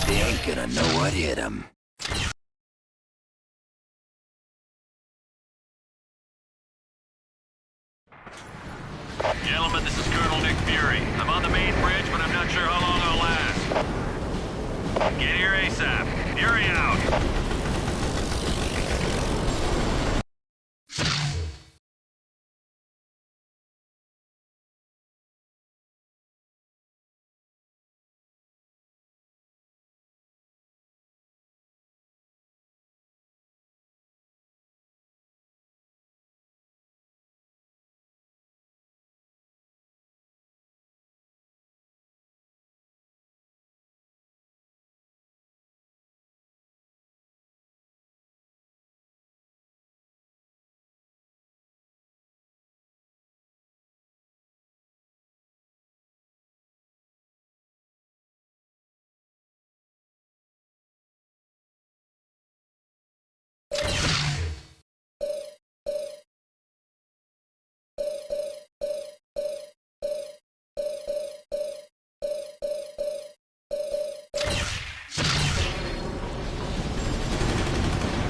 They ain't gonna know what hit 'em. Gentlemen, this is Colonel Nick Fury. I'm on the main bridge, but I'm not sure how long I'll last. Get here ASAP. Fury out.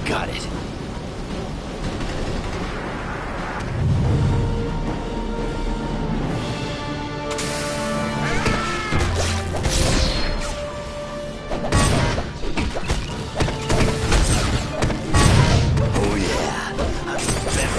Got it. Oh yeah. I'm the best.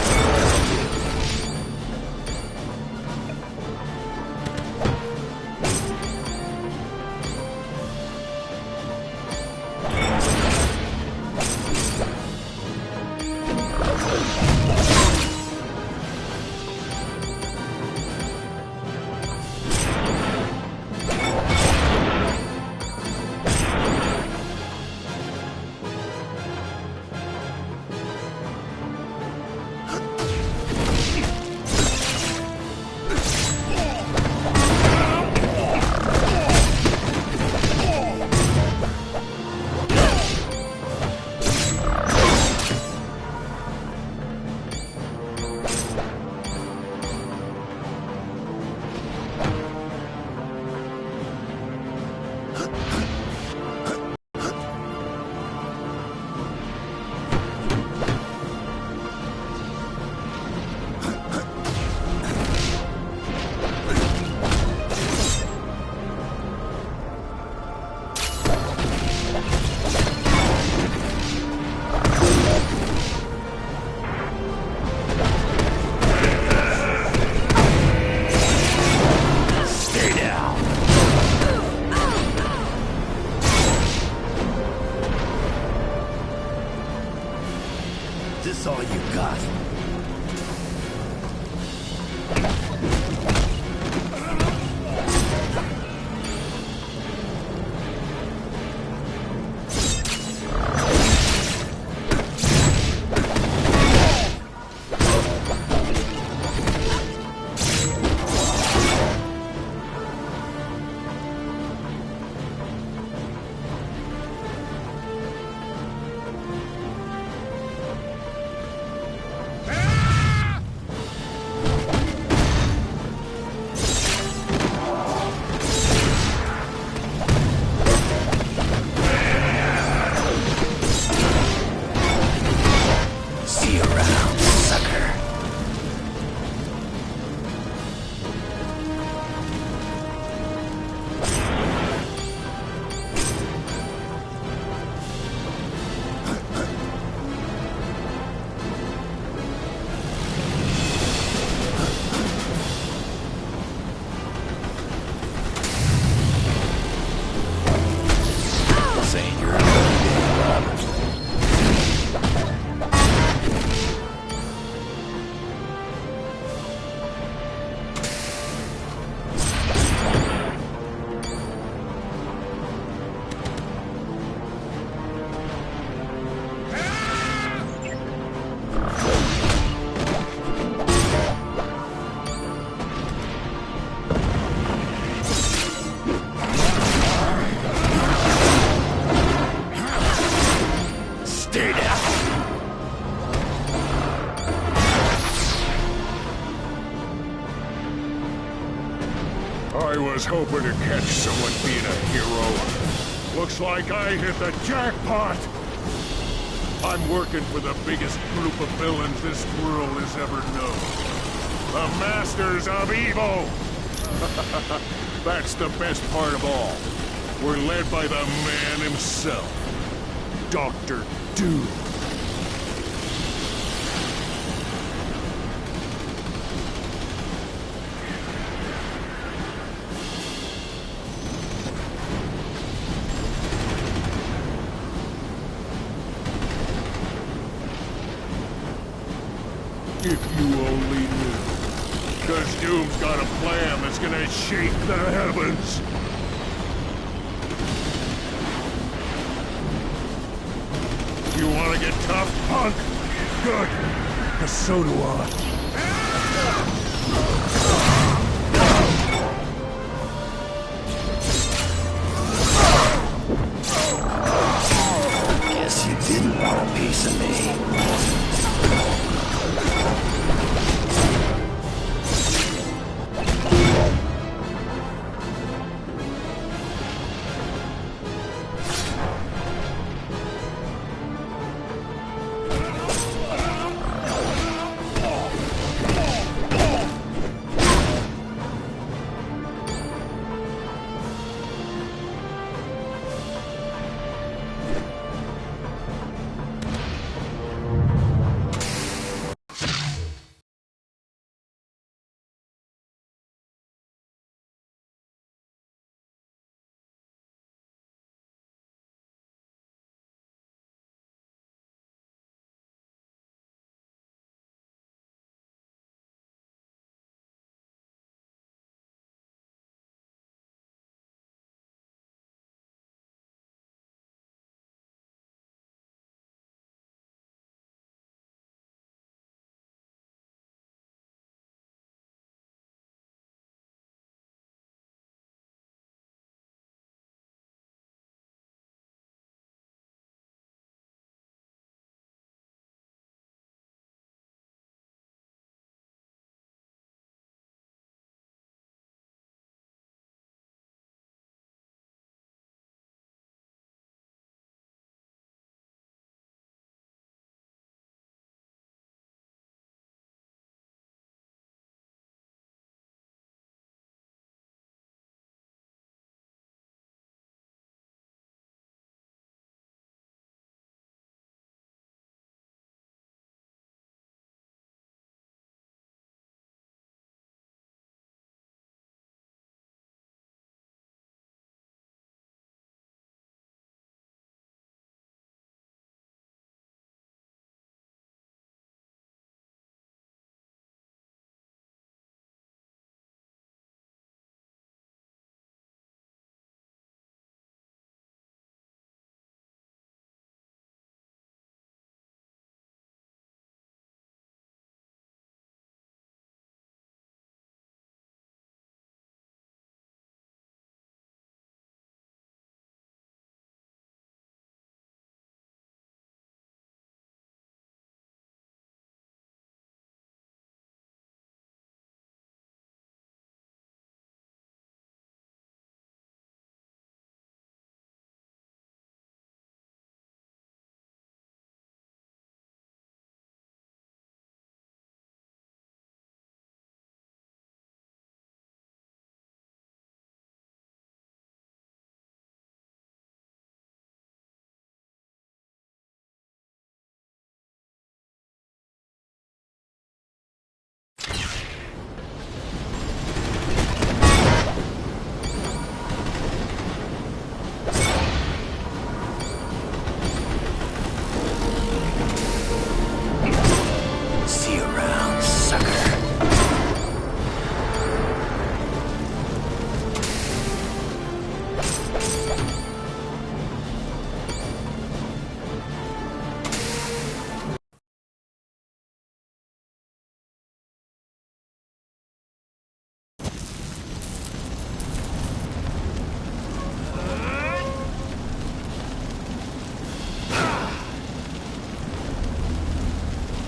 This all you got? I was hoping to catch someone being a hero. Looks like I hit the jackpot! I'm working for the biggest group of villains this world has ever known. The Masters of Evil! That's the best part of all. We're led by the man himself, Dr. Doom. If you only knew. 'Cause Doom's got a plan that's gonna shake the heavens. You wanna get tough, punk? Good. 'Cause so do I. Guess you didn't want a piece of me.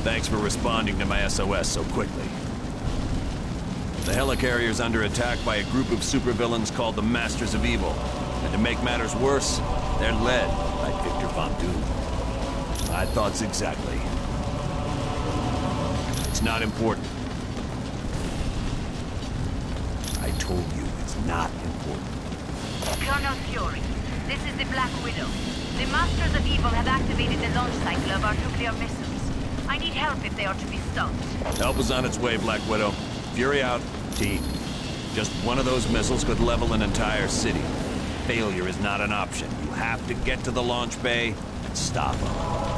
Thanks for responding to my SOS so quickly. The helicarrier's under attack by a group of supervillains called the Masters of Evil. And to make matters worse, They're led by Victor Von Doom. My thoughts exactly. It's not important. I told you it's not important. Colonel Fury, this is the Black Widow. The Masters of Evil have activated the launch cycle of our nuclear missiles. I need help if they are to be stopped. Help is on its way, Black Widow. Fury out. Team. Just one of those missiles could level an entire city. Failure is not an option. You have to get to the launch bay and stop them.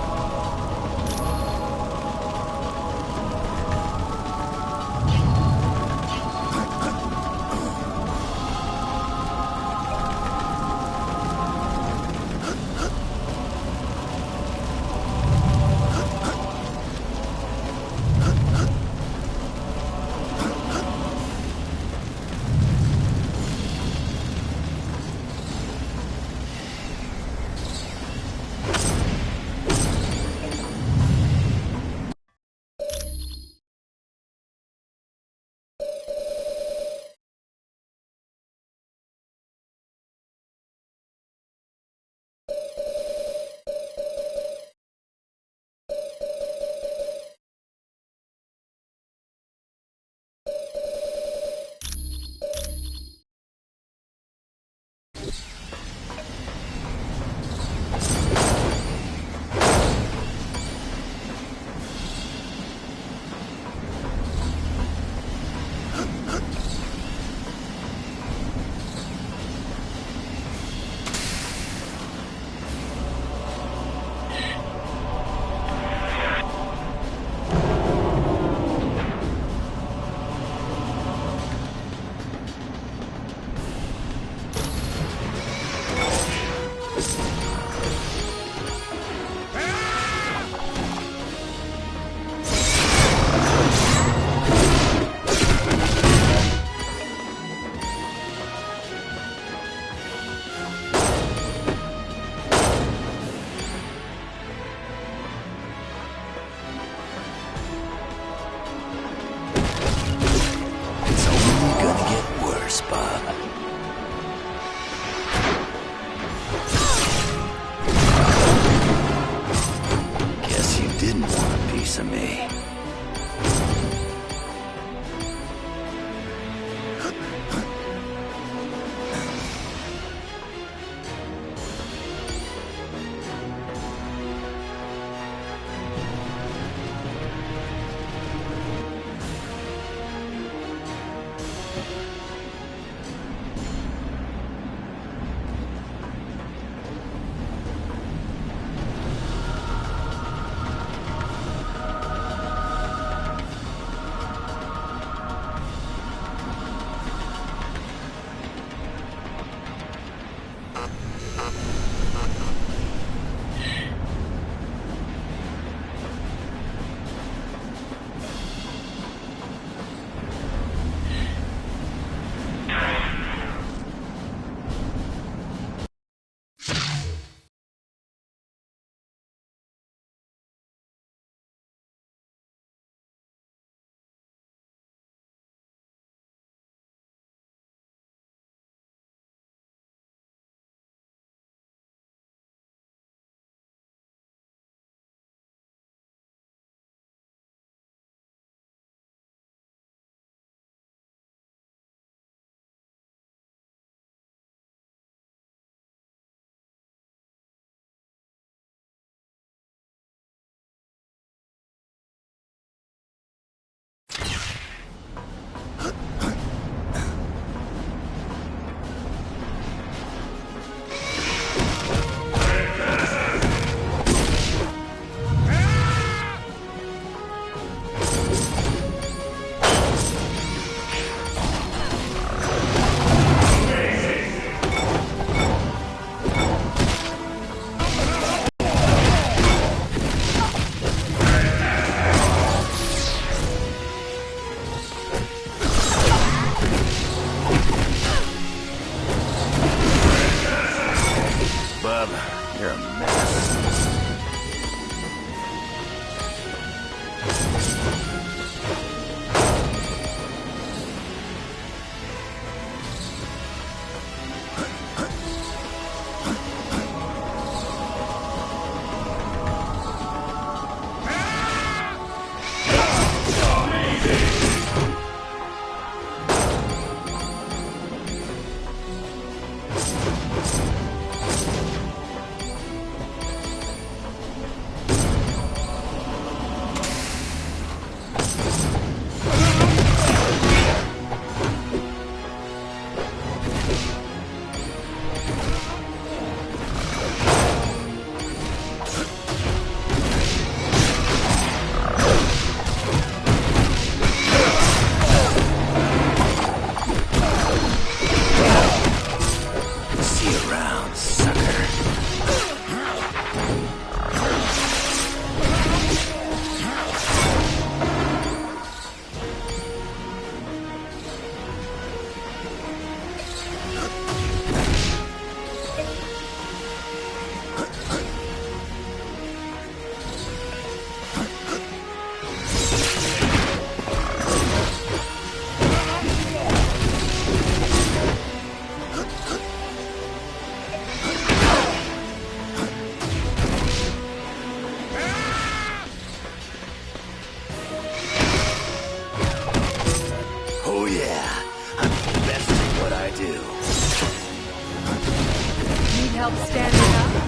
help standing up?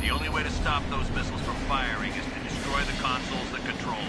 The only way to stop those missiles from firing is to destroy the consoles that control them.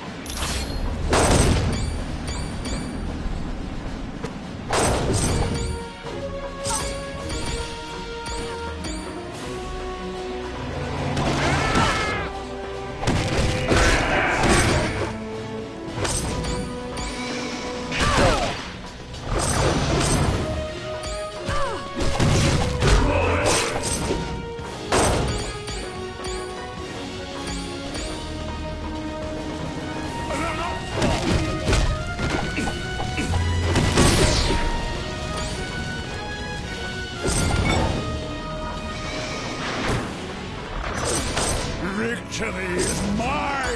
Victory is mine!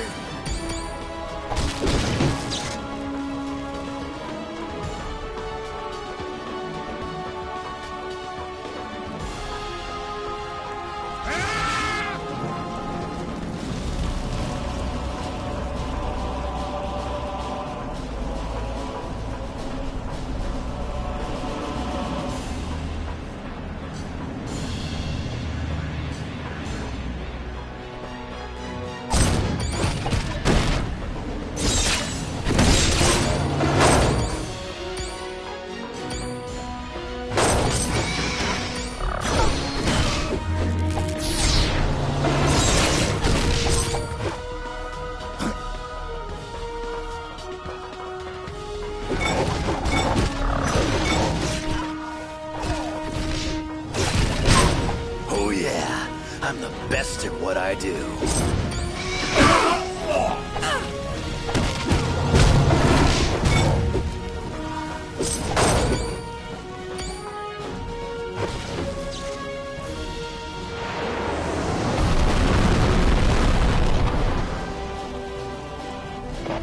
Oh yeah, I'm the best at what I do.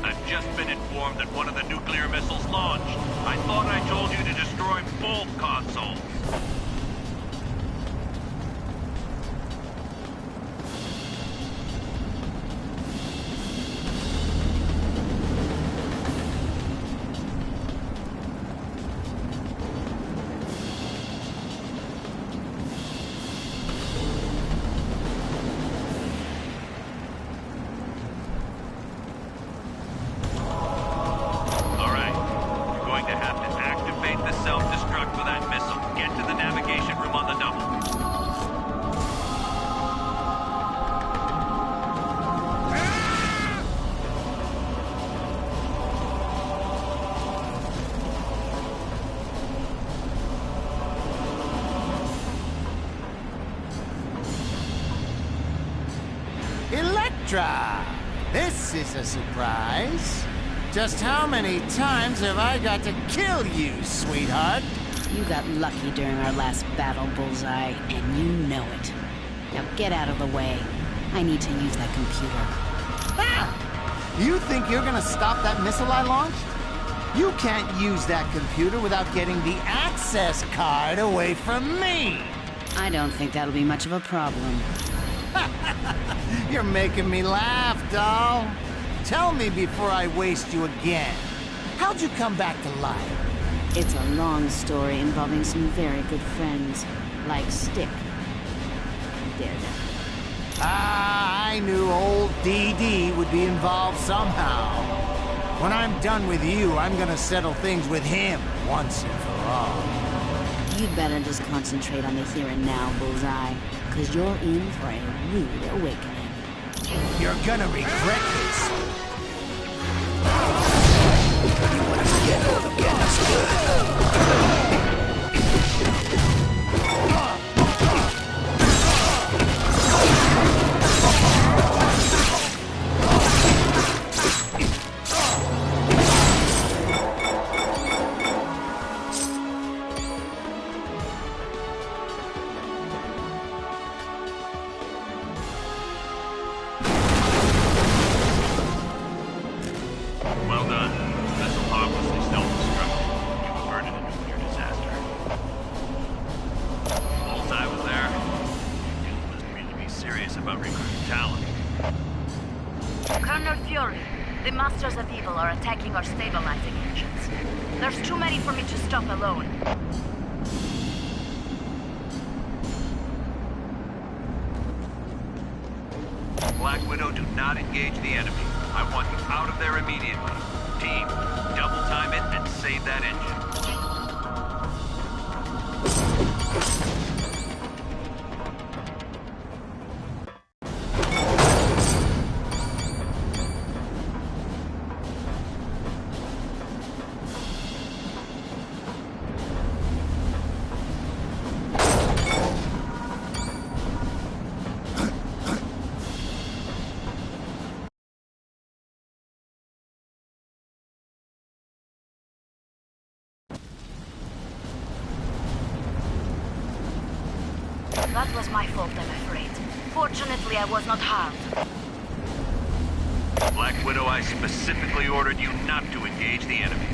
I've just been informed that one of the nuclear missiles launched. I thought I told you to destroy both consoles. Self-destruct for that missile. Get to the navigation room on the double. Electra! This is a surprise. Just how many times have I got to kill you, sweetheart? You got lucky during our last battle, Bullseye, and you know it. Now get out of the way. I need to use that computer. Ah! You think you're gonna stop that missile I launched? You can't use that computer without getting the access card away from me! I don't think that'll be much of a problem. You're making me laugh, doll. Tell me before I waste you again. How'd you come back to life? It's a long story involving some very good friends, like Stick and Daredevil. I knew old DD would be involved somehow. When I'm done with you, I'm gonna settle things with him once and for all. You'd better just concentrate on the here and now, Bullseye, because you're in for a rude awakening. You're gonna regret this. You want to forget all the gas good. Well done. Vessel harmlessly self-destructed. You averted a nuclear disaster. Bullseye was there. You must really be serious about recruiting talent. Colonel Fury, the Masters of Evil are attacking our stabilizing engines. There's too many for me to stop alone. Black Widow, do not engage the enemy. I want you out of there immediately. Team, double time it and save that engine. That was my fault, I'm afraid. Fortunately, I was not harmed. Black Widow, I specifically ordered you not to engage the enemy.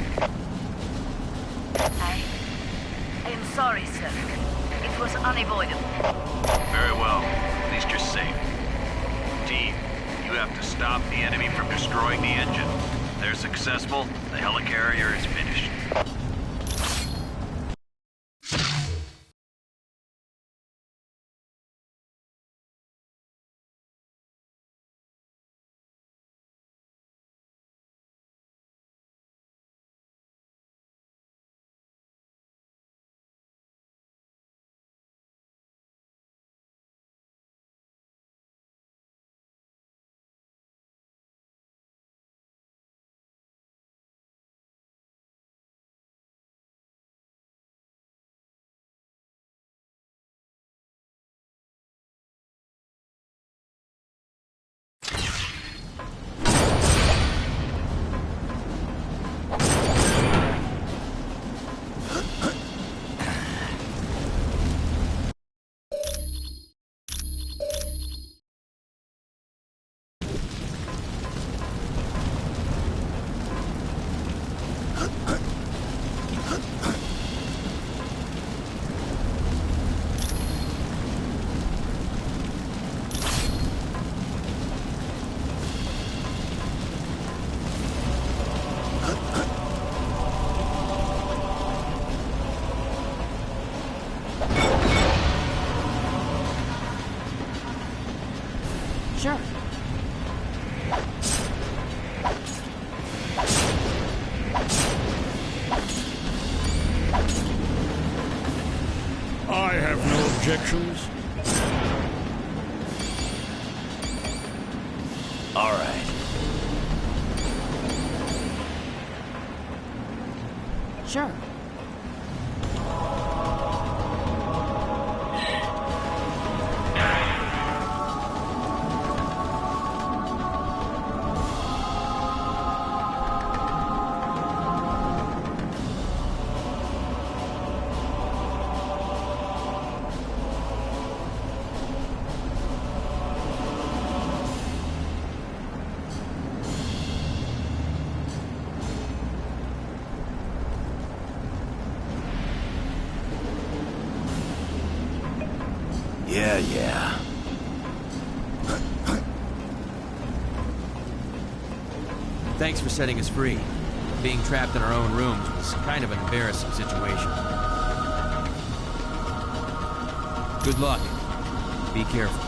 I am sorry, sir. It was unavoidable. Very well. At least you're safe. Team, you have to stop the enemy from destroying the engine. If they're successful, the helicarrier is finished. Sure. I have no objections. All right. Sure. Yeah. Thanks for setting us free. Being trapped in our own rooms was kind of an embarrassing situation. Good luck. Be careful.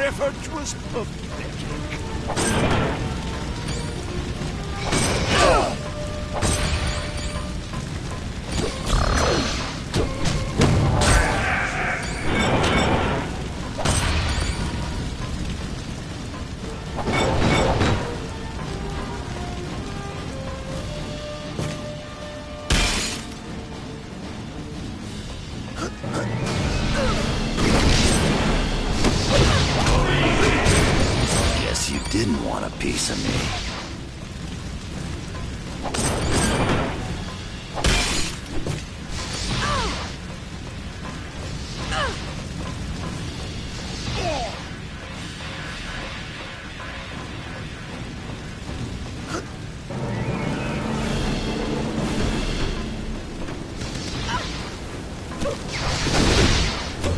effort was pathetic. Guess you didn't want a piece of me.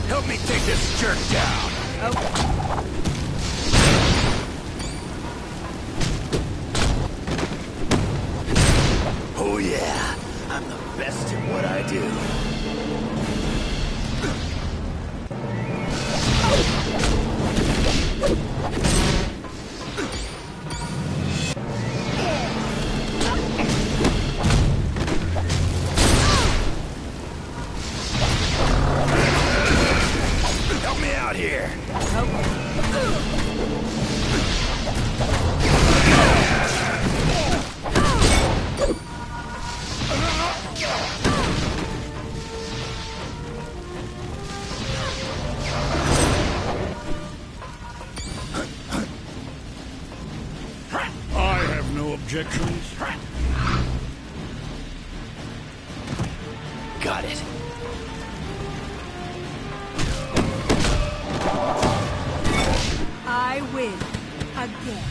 Help me take this jerk down. Oh yeah, I'm the best at what I do. Help me out here. I have no objections. Got it. I win. Again.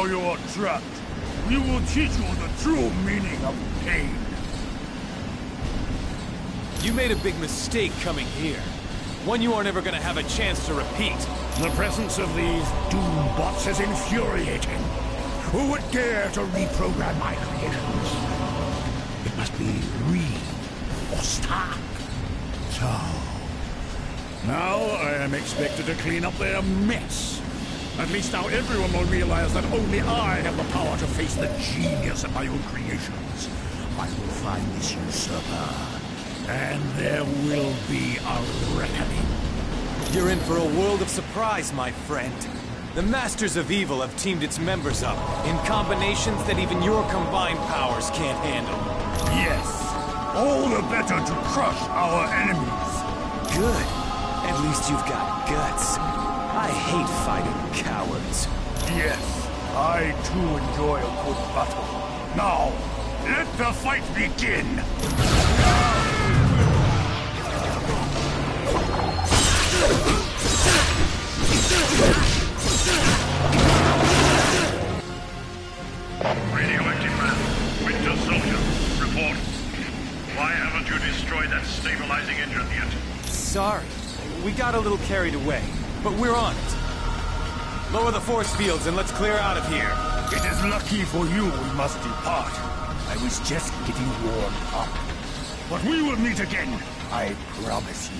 Now you are trapped. We will teach you the true meaning of pain. You made a big mistake coming here. One you are never gonna have a chance to repeat. The presence of these doom bots is infuriating. Who would dare to reprogram my creations? It must be read or stark. So... now I am expected to clean up their mess. At least now everyone will realize that only I have the power to face the genius of my own creations. I will find this usurper, and there will be a reckoning. You're in for a world of surprise, my friend. The Masters of Evil have teamed its members up in combinations that even your combined powers can't handle. Yes, all the better to crush our enemies. Good. At least you've got guts. I hate fighting cowards. Yes, I too enjoy a good battle. Now, let the fight begin! Radioactive man, Winter Soldier, report. Why haven't you destroyed that stabilizing engine yet? Sorry. We got a little carried away, but we're on it. Lower the force fields and let's clear out of here. It is lucky for you we must depart. I was just getting warmed up. But we will meet again, I promise you.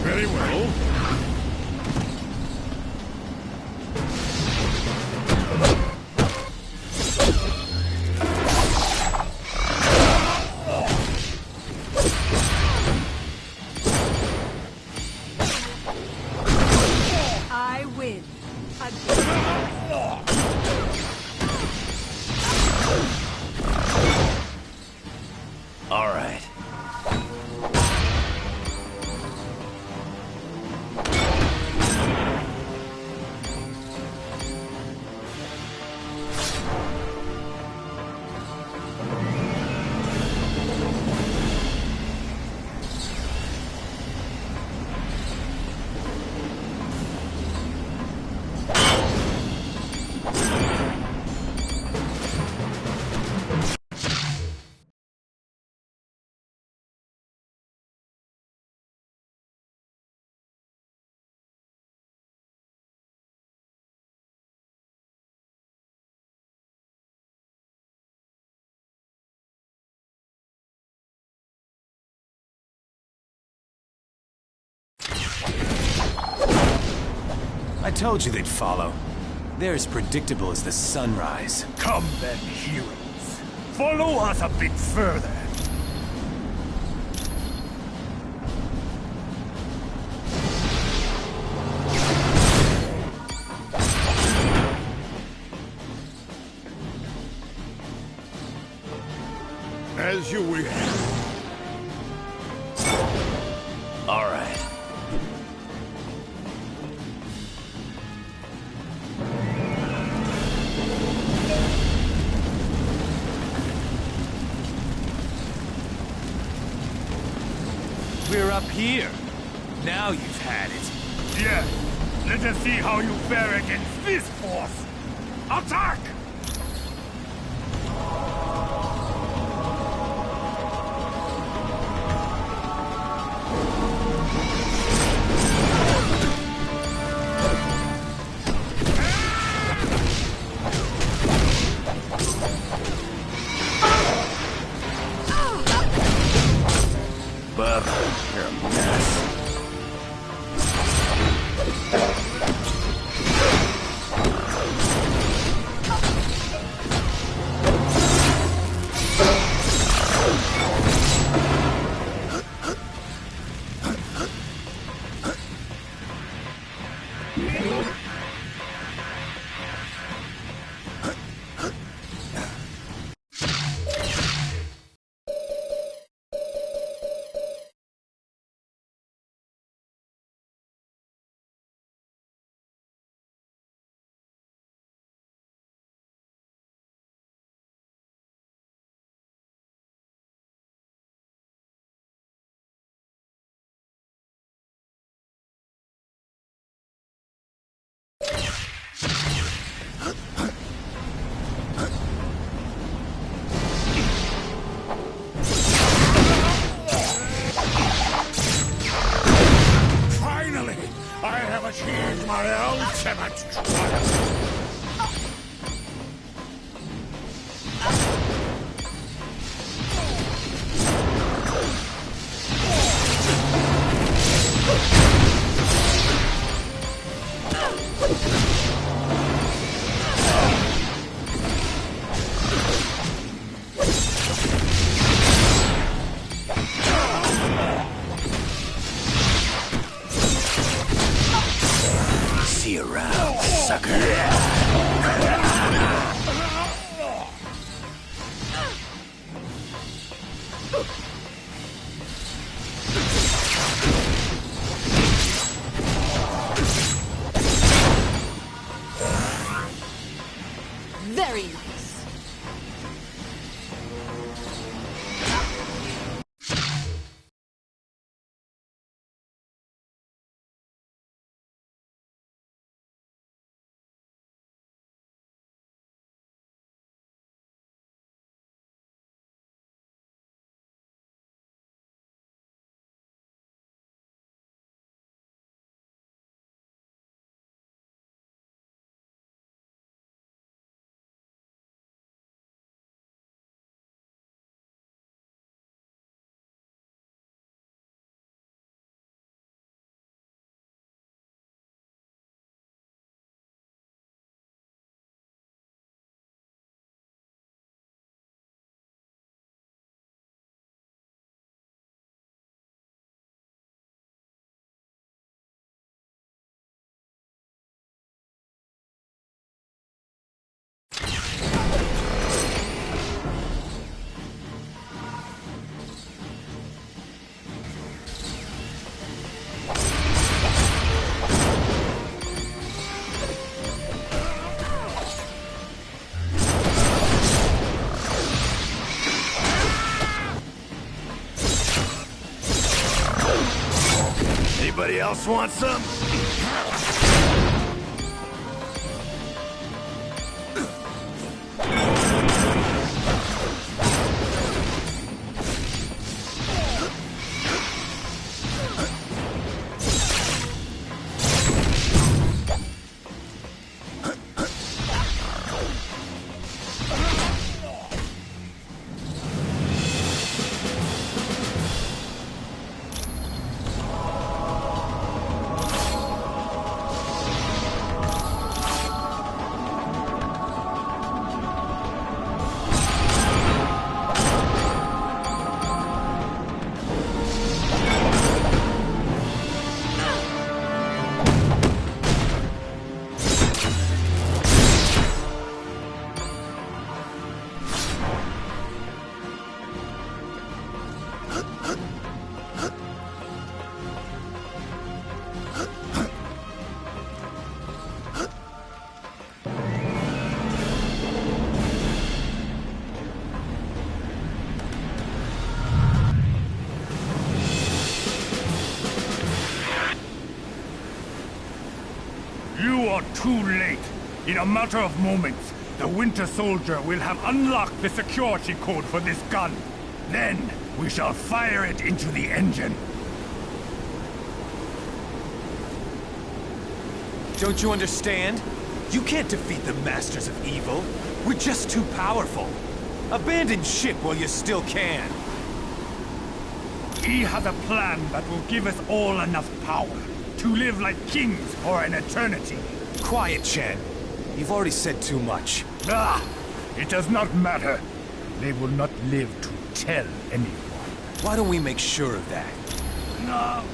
Very well. I win. All right. I told you they'd follow. They're as predictable as the sunrise. Come then, heroes. Follow us a bit further. As you wish. All right. We're up here. Now you've had it. Yes. Let us see how you fare against this force. Attack! Bubba, you're a mess. Finally, I have achieved my ultimate triumph. See you around, sucker. Very nice. Anybody else want some? You are too late. In a matter of moments, the Winter Soldier will have unlocked the security code for this gun. Then, we shall fire it into the engine. Don't you understand? You can't defeat the Masters of Evil. We're just too powerful. Abandon ship while you still can. He has a plan that will give us all enough power to live like kings for an eternity. Quiet, Chen. You've already said too much. Ah! It does not matter. They will not live to tell anyone. Why don't we make sure of that? No.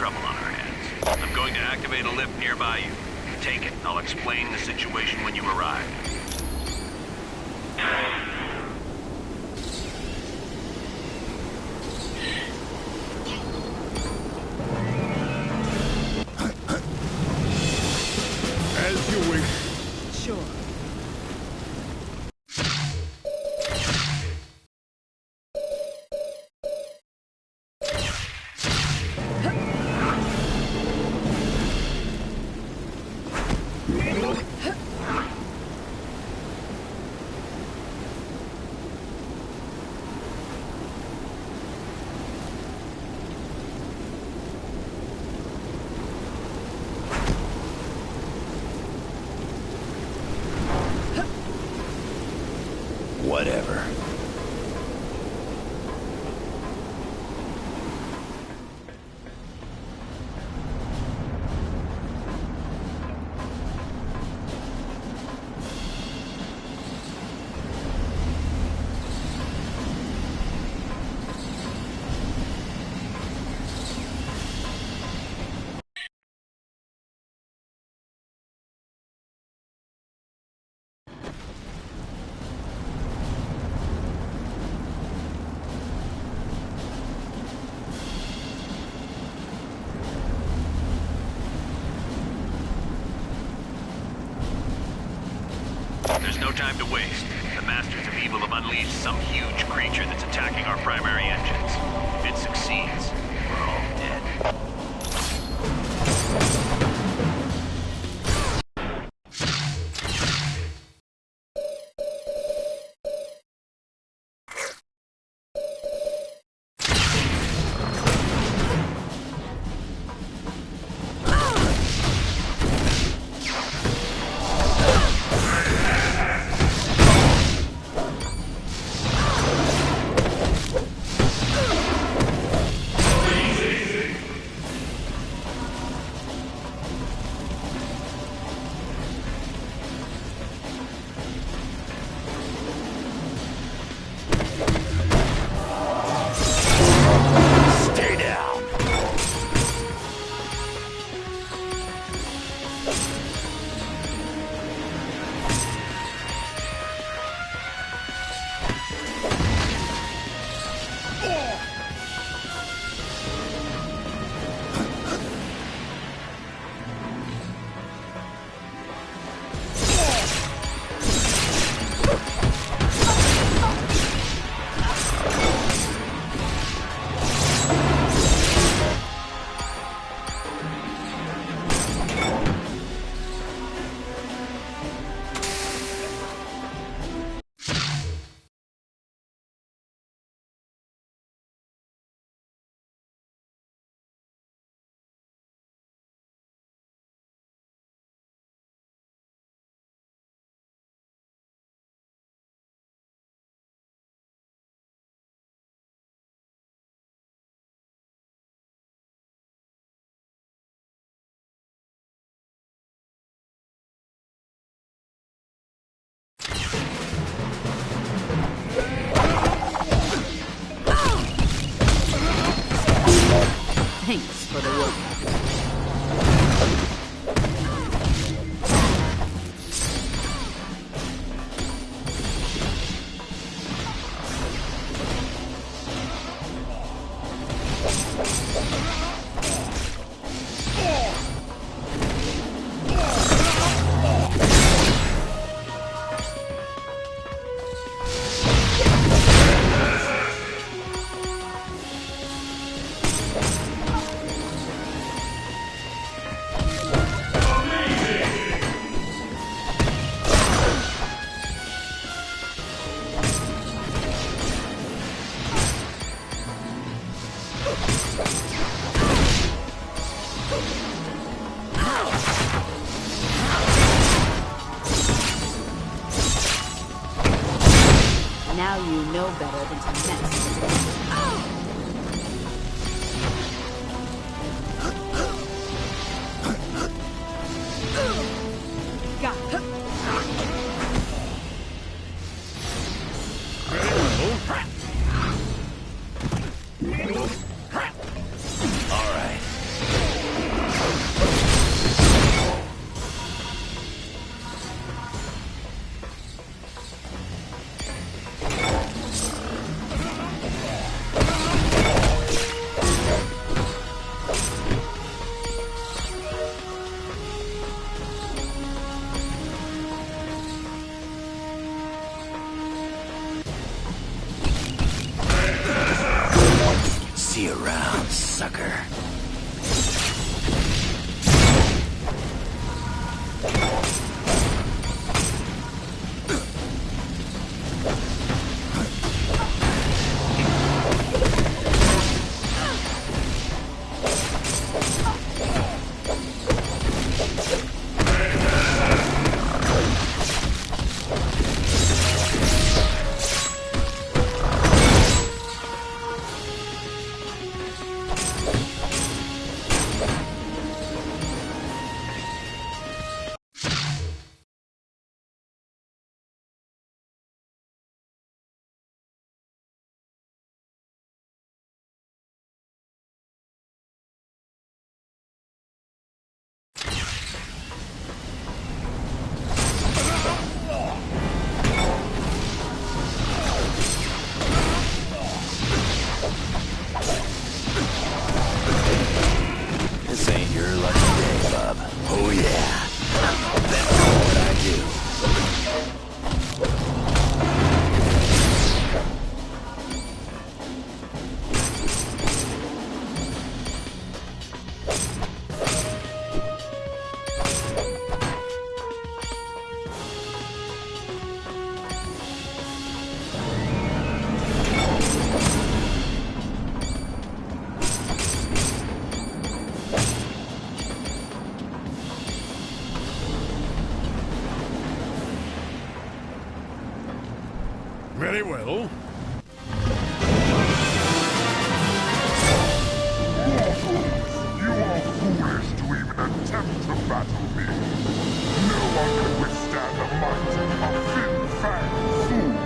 trouble on our hands. I'm going to activate a lift nearby you. Take it. I'll explain the situation when you arrive. As you wish. Sure. Whatever. There's no time to waste. The Masters of Evil have unleashed some huge creature that's attacking our primary engines. If it succeeds, we're all dead. Stay down. Thanks for the work. Now you know better than to mess with me. All right. Very well. You are foolish to even attempt to battle me. No one can withstand the might of Fin Fang Fool.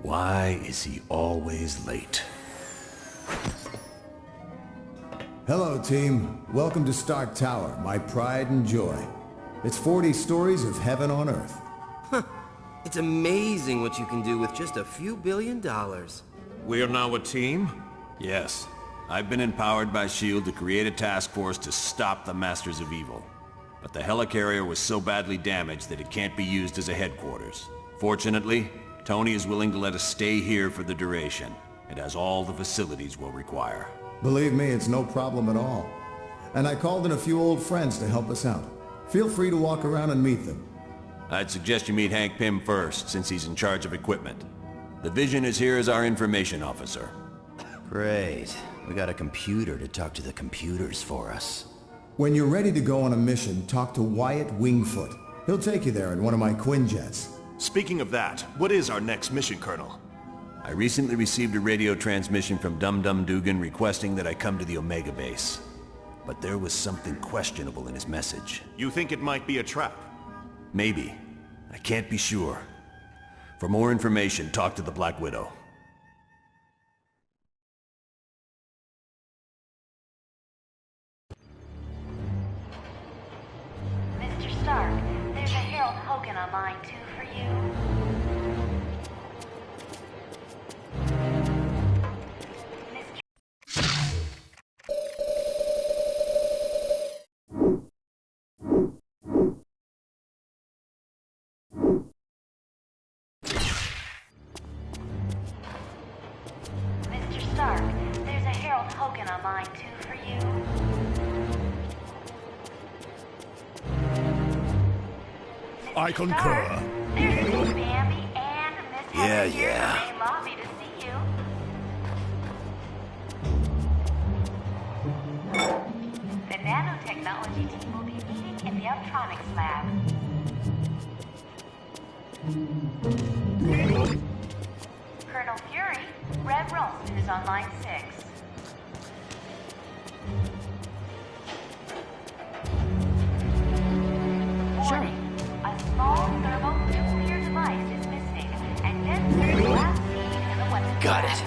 Why is he always late? Hello, team. Welcome to Stark Tower, my pride and joy. It's 40 stories of heaven on Earth. It's amazing what you can do with just a few $1 billion. We're now a team? Yes. I've been empowered by S.H.I.E.L.D. to create a task force to stop the Masters of Evil. But the helicarrier was so badly damaged that it can't be used as a headquarters. Fortunately, Tony is willing to let us stay here for the duration. It has all the facilities we'll require. Believe me, it's no problem at all. And I called in a few old friends to help us out. Feel free to walk around and meet them. I'd suggest you meet Hank Pym first, since he's in charge of equipment. The Vision is here as our information officer. Great. We got a computer to talk to the computers for us. When you're ready to go on a mission, talk to Wyatt Wingfoot. He'll take you there in one of my Quinjets. Speaking of that, what is our next mission, Colonel? I recently received a radio transmission from Dum Dum Dugan requesting that I come to the Omega base. But there was something questionable in his message. You think it might be a trap? Maybe. I can't be sure. For more information, talk to the Black Widow. Mr. Stark, there's a Harold Hogan on line 2 for you. Mr. Stark, there's a Harold Hogan on line 2 for you. I concur. There's Miss Bambi and Miss Heather here in the main lobby to see you. The nanotechnology team will be meeting in the electronics lab. Colonel Fury, Red Ralston is on line 6. Warning, a small thermonuclear device is missing, and then the last seen in the weapons Got lab. it.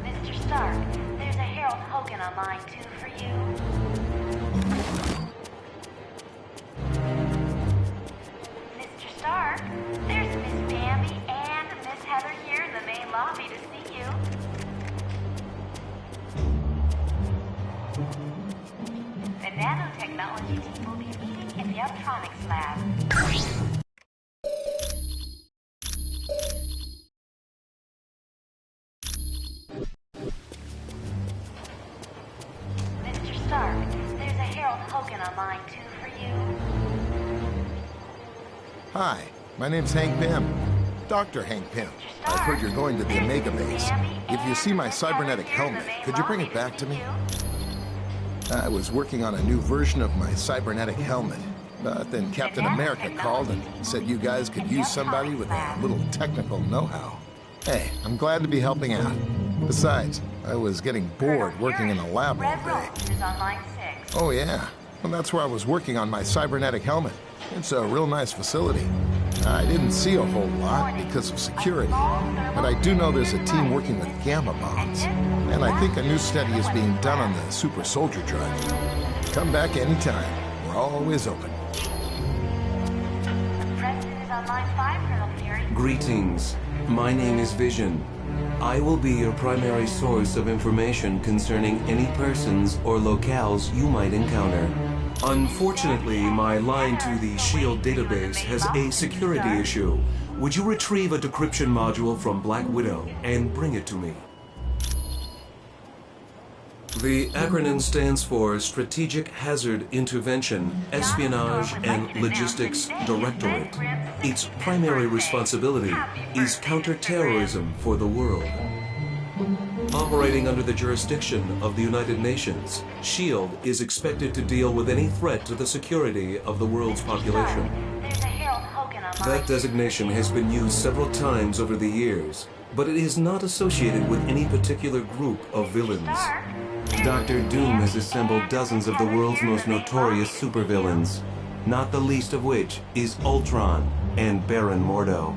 Mr. Stark, there's a Harold Hogan on line 2 for you. Mr. Stark, there's Miss Bambi and Miss Heather here in the main lobby to see you. The nanotechnology team will be meeting in the electronics lab. Mr. Stark, there's a Harold Hogan on line 2 for you. Hi, my name's Hank Pym. Dr. Hank Pym. I've heard you're going to the Omega base. If you see my cybernetic helmet, could you bring it back to me? I was working on a new version of my cybernetic helmet, but then Captain America called and said you guys could use somebody with a little technical know-how. Hey, I'm glad to be helping out. Besides, I was getting bored working in the lab all day. Oh yeah, well that's where I was working on my cybernetic helmet. It's a real nice facility. I didn't see a whole lot because of security, but I do know there's a team working with gamma bombs, and I think a new study is being done on the super soldier drug. Come back anytime. We're always open. President is on line 5, Colonel Fury. Greetings. My name is Vision. I will be your primary source of information concerning any persons or locales you might encounter. Unfortunately, my line to the S.H.I.E.L.D. database has a security issue. Would you retrieve a decryption module from Black Widow and bring it to me? The acronym stands for Strategic Hazard Intervention, Espionage, and Logistics Directorate. Its primary responsibility is counterterrorism for the world. Operating under the jurisdiction of the United Nations, SHIELD is expected to deal with any threat to the security of the world's population. That designation has been used several times over the years, but it is not associated with any particular group of villains. Dr. Doom has assembled dozens of the world's most notorious supervillains, not the least of which is Ultron and Baron Mordo.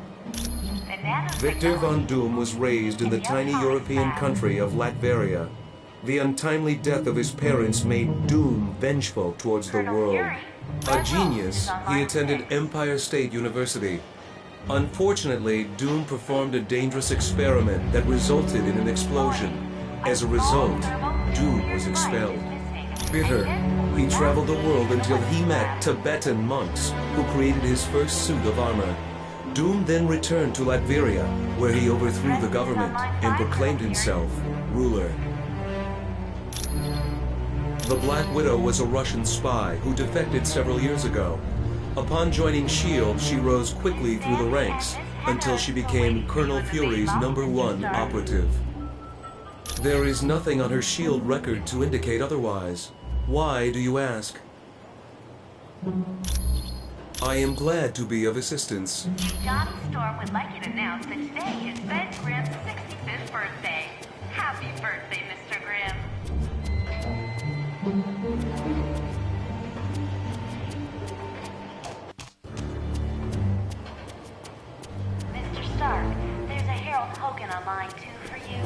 Victor Von Doom was raised in the tiny European country of Latveria. The untimely death of his parents made Doom vengeful towards the world. A genius, he attended Empire State University. Unfortunately, Doom performed a dangerous experiment that resulted in an explosion. As a result, Doom was expelled. Bitter, he traveled the world until he met Tibetan monks who created his first suit of armor. Doom then returned to Latveria, where he overthrew the government and proclaimed himself ruler. The Black Widow was a Russian spy who defected several years ago. Upon joining SHIELD, she rose quickly through the ranks until she became Colonel Fury's #1 operative. There is nothing on her SHIELD record to indicate otherwise. Why, do you ask? I am glad to be of assistance. Johnny Storm would like you to announce that today is Ben Grimm's 65th birthday. Happy birthday, Mr. Grimm. Mr. Stark, there's a Harold Hogan on line 2 for you.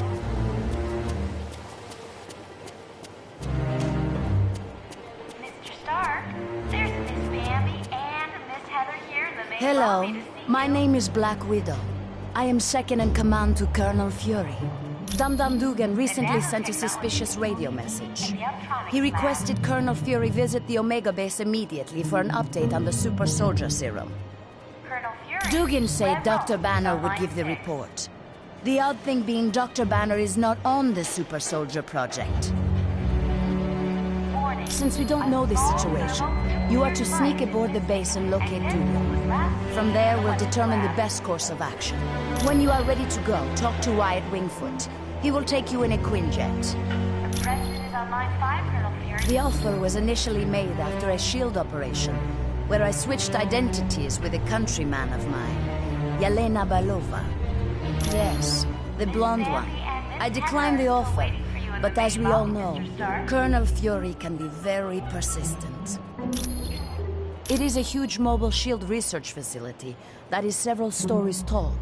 Mr. Stark, there's Miss Pammy and Miss Heather here. Hello, my name is Black Widow. I am second in command to Colonel Fury. Dum Dum Dugan recently sent a suspicious radio message. He requested Colonel Fury visit the Omega base immediately for an update on the super soldier serum. Dugan said Dr. Banner would give the report. The odd thing being Dr. Banner is not on the super soldier project. Since we don't know this situation, you are to sneak aboard the base and locate Dugan. From there, we'll determine the best course of action. When you are ready to go, talk to Wyatt Wingfoot. He will take you in a Quinjet. The president is on line 5, Colonel Fury. The offer was initially made after a SHIELD operation, where I switched identities with a countryman of mine, Yelena Balova. Yes, the blonde one. I declined the offer, but as we all know, Colonel Fury can be very persistent. It is a huge mobile SHIELD research facility that is several stories tall.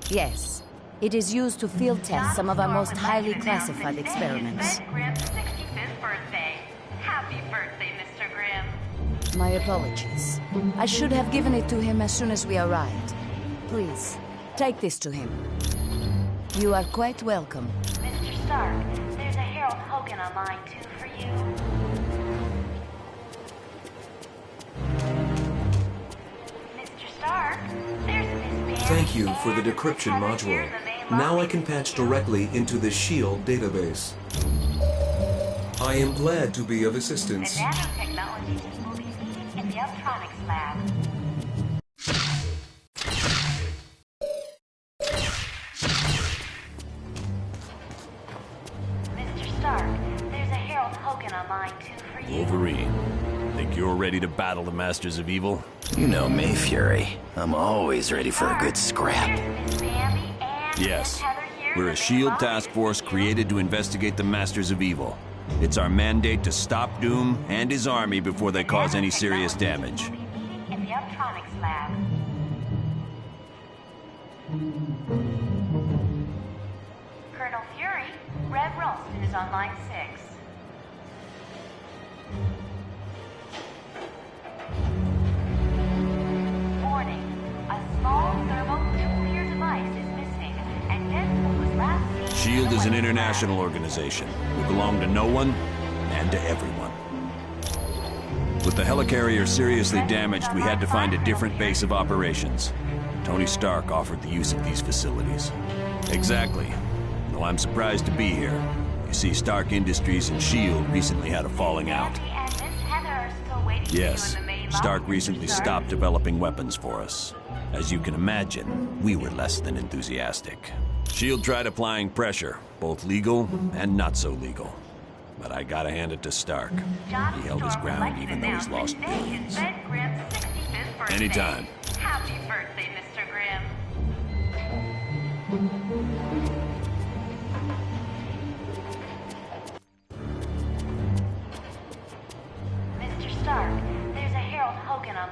Yes, it is used to field test some of our most highly classified experiments. Ben Grimm's 65th birthday. Happy birthday, Mr. Grimm. My apologies. I should have given it to him as soon as we arrived. Please, take this to him. You are quite welcome. Mr. Stark, there's a Harold Hogan on line 2 for you. Mr. Stark, there's Miss Pam. Thank you for the decryption module. Now I can patch directly into the SHIELD database. I am glad to be of assistance. The nanotechnology team will be meeting in the electronics lab. Mr. Stark, there's a Harold Hogan on line 2 for you. Wolverine, think you're ready to battle the Masters of Evil? You know me, Fury. I'm always ready for a good scrap. Yes. We're a SHIELD task force created to investigate the Masters of Evil. It's our mandate to stop Doom and his army before they cause any serious damage. In the electronics lab. Colonel Fury, Red Ralston is on line 6. Warning, a small thermonuclear device is missing, and Deadpool was last seen... SHIELD is an international organization. We belong to no one and to everyone. With the helicarrier seriously damaged, we had to find a different base of operations. Tony Stark offered the use of these facilities. Exactly. Though I'm surprised to be here. You See, Stark Industries and S.H.I.E.L.D. recently had a falling out. Yes, Stark recently stopped developing weapons for us. As you can imagine, we were less than enthusiastic. S.H.I.E.L.D. tried applying pressure, both legal and not so legal. But I gotta hand it to Stark. He held his ground even though he's lost billions. Anytime. Happy birthday, Mr. Grimm. Mr. Stark, there's a Harold Hogan on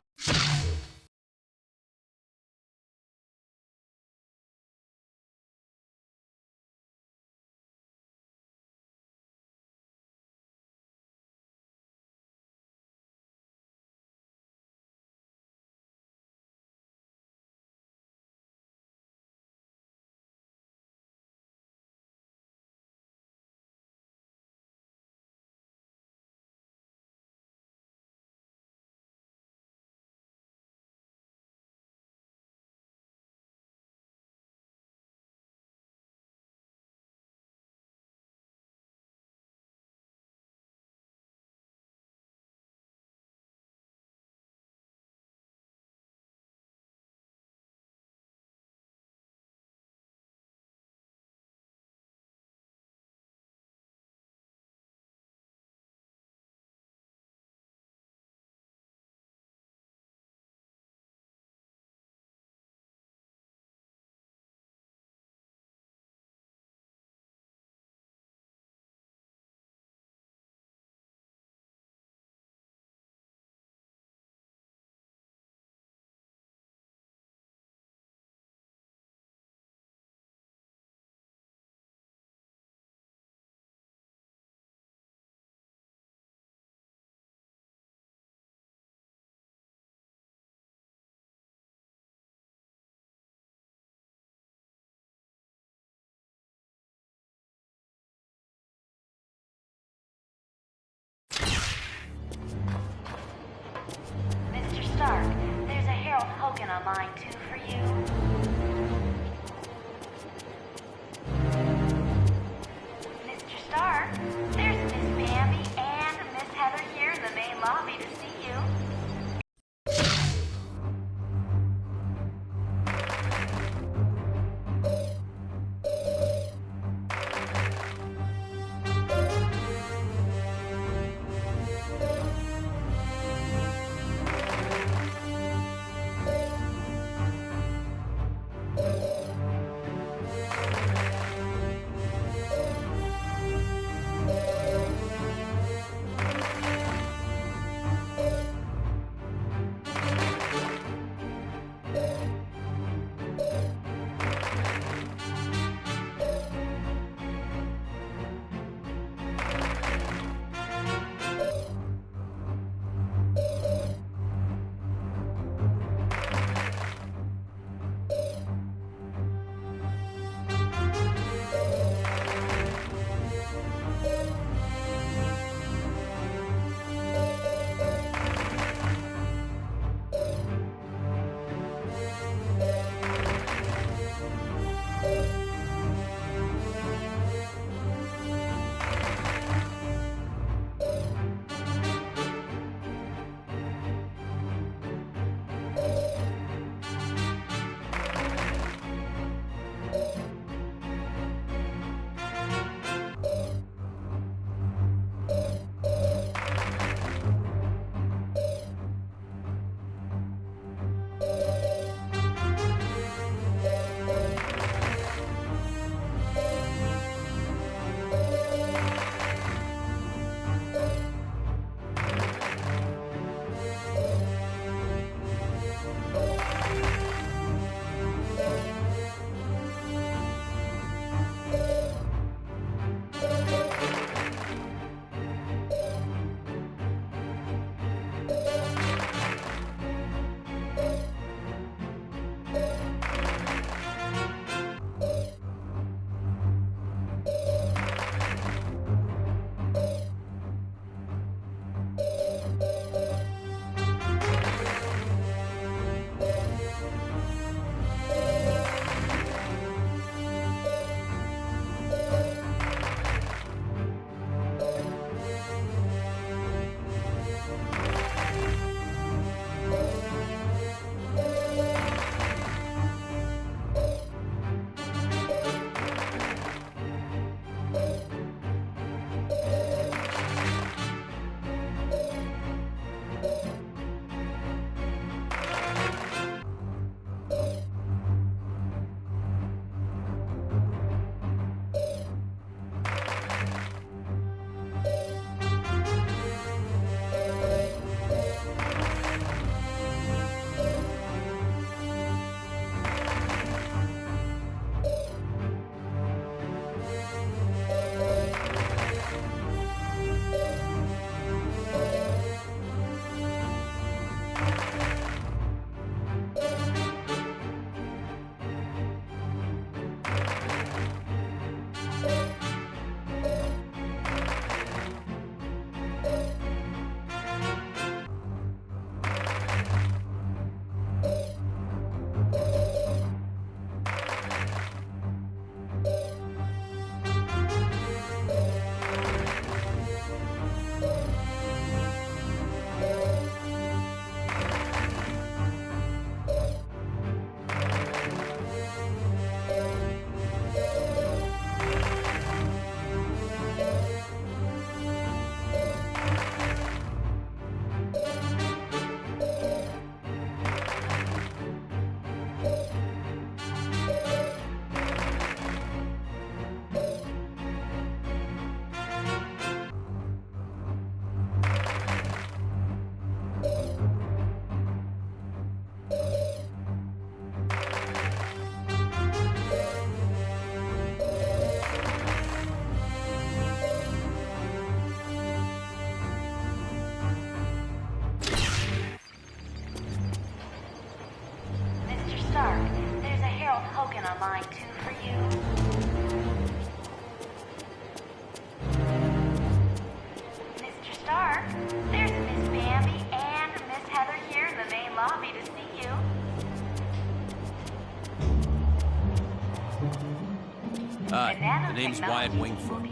Hi, the name's Wyatt Wingfoot.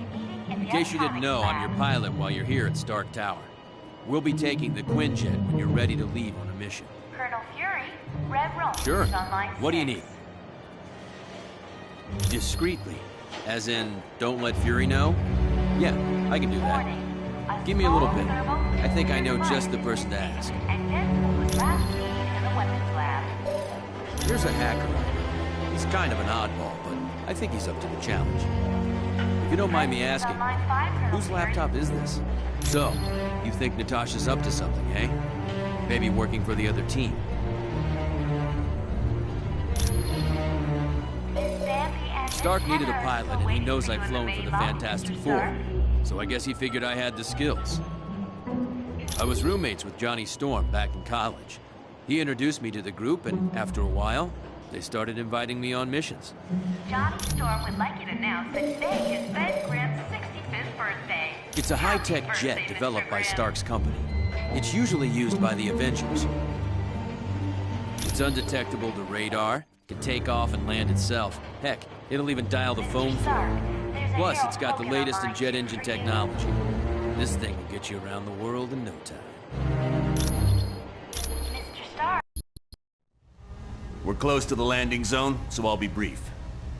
In case you didn't know, I'm your pilot while you're here at Stark Tower. We'll be taking the Quinjet when you're ready to leave on a mission. Colonel Fury, Red Room. Sure. Is on line What do you 6. need? Discreetly. As in, don't let Fury know? Yeah, I can do that. Give me a little bit. I think I know just the person to ask. Here's a hacker. He's kind of an oddball, but I think he's up to the challenge. If you don't mind me asking, whose laptop is this? So, you think Natasha's up to something, eh? Maybe working for the other team. Stark needed a pilot, and he knows I've flown for the Fantastic Four, so I guess he figured I had the skills. I was roommates with Johnny Storm back in college. He introduced me to the group, and after a while, they started inviting me on missions. Johnny Storm would like you to announce that today is Ben Grimm's 65th birthday. It's a high-tech jet developed by Stark's company. It's usually used by the Avengers. It's undetectable to radar, can take off and land itself. Heck, it'll even dial the phone for you. Plus, it's got the latest in jet engine technology. This thing will get you around the world in no time. Mr. Stark. We're close to the landing zone, so I'll be brief.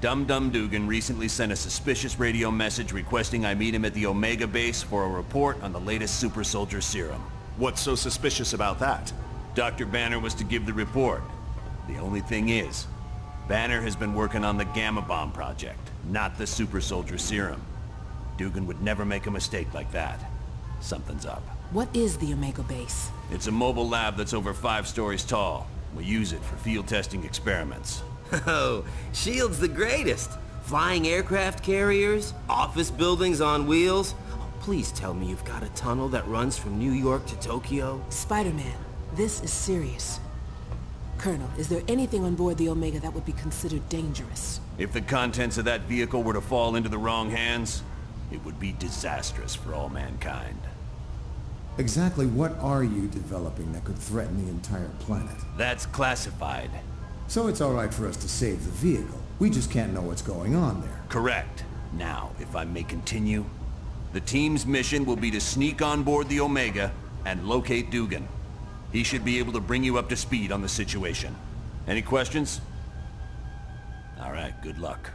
Dum Dum Dugan recently sent a suspicious radio message requesting I meet him at the Omega base for a report on the latest super soldier serum. What's so suspicious about that? Dr. Banner was to give the report. The only thing is, Banner has been working on the Gamma Bomb project, not the super soldier serum. Dugan would never make a mistake like that. Something's up. What is the Omega base? It's a mobile lab that's over 5 stories tall. We use it for field testing experiments. Oh, S.H.I.E.L.D.'s the greatest. Flying aircraft carriers, office buildings on wheels. Oh, please tell me you've got a tunnel that runs from New York to Tokyo. Spider-Man, this is serious. Colonel, is there anything on board the Omega that would be considered dangerous? If the contents of that vehicle were to fall into the wrong hands, it would be disastrous for all mankind. Exactly what are you developing that could threaten the entire planet? That's classified. So it's all right for us to save the vehicle. We just can't know what's going on there. Correct. Now, if I may continue, the team's mission will be to sneak on board the Omega and locate Dugan. He should be able to bring you up to speed on the situation. Any questions? All right, good luck.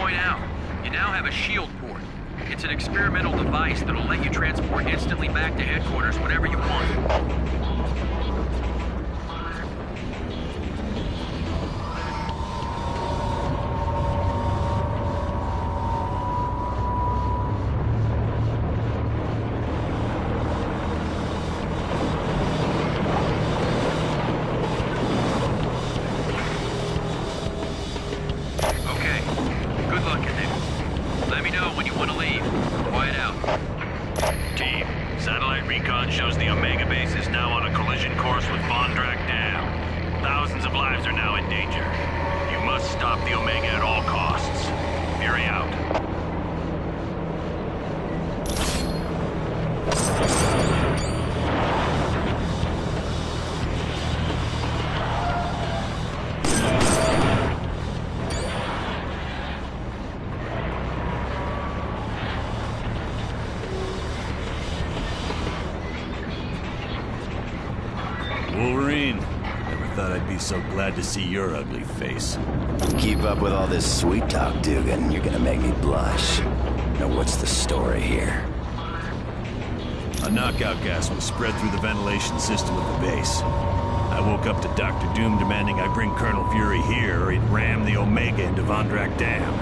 point out, you now have a shield port. It's an experimental device that'll let you transport instantly back to headquarters whenever you want. Wolverine, never thought I'd be so glad to see your ugly face. Keep up with all this sweet talk, Dugan. You're gonna make me blush. Now what's the story here? A knockout gas was spread through the ventilation system of the base. I woke up to Dr. Doom demanding I bring Colonel Fury here or he'd ram the Omega into Vondrak Dam.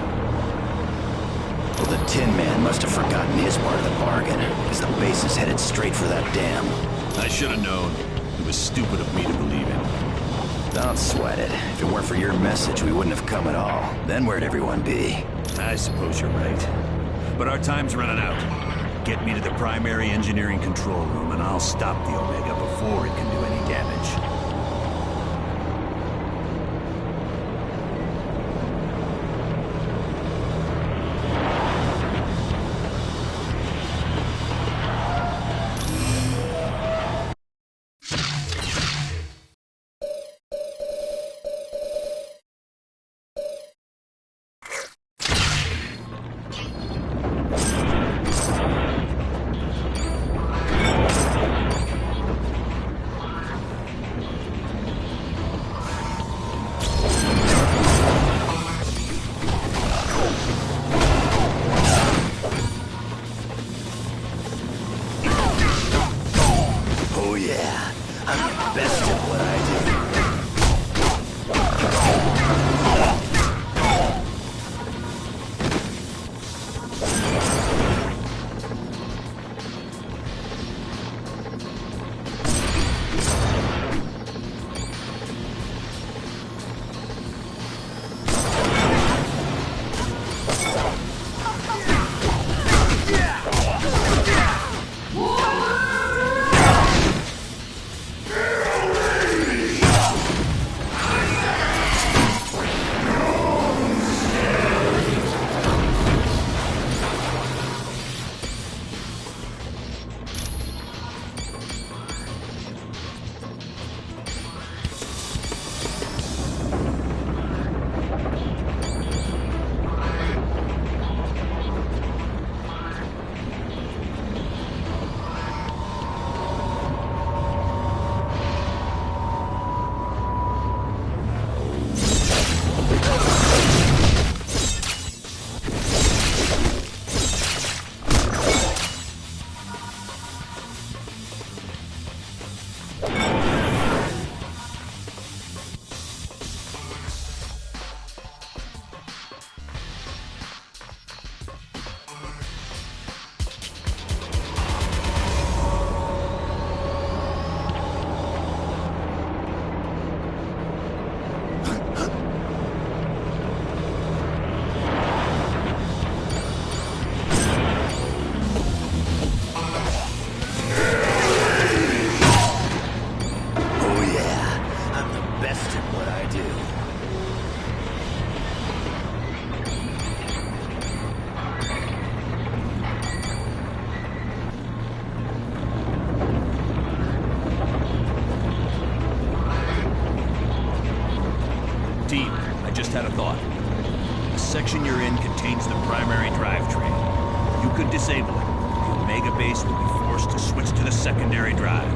Well, the Tin Man must have forgotten his part of the bargain, because the base is headed straight for that dam. I should have known. It was stupid of me to believe him. Don't sweat it. If it weren't for your message, we wouldn't have come at all. Then where'd everyone be? I suppose you're right. But our time's running out. Get me to the primary engineering control room and I'll stop the Omega before it can do any damage. Team, I just had a thought. The section you're in contains the primary drivetrain. You could disable it. The Omega base would be forced to switch to the secondary drive.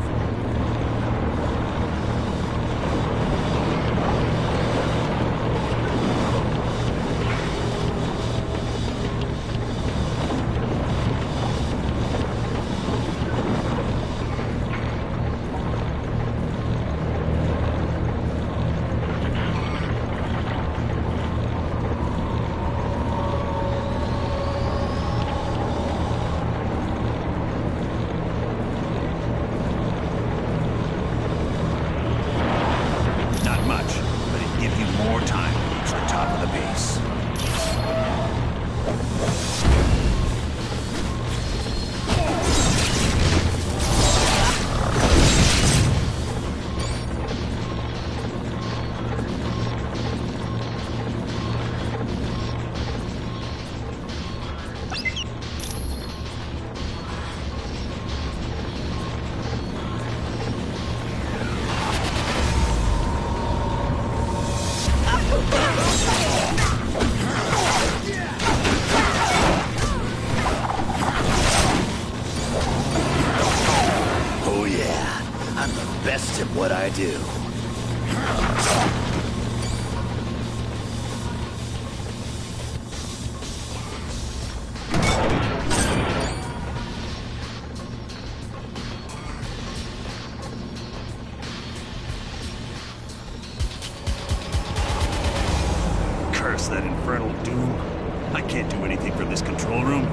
what I do. Curse that infernal doom. I can't do anything from this control room.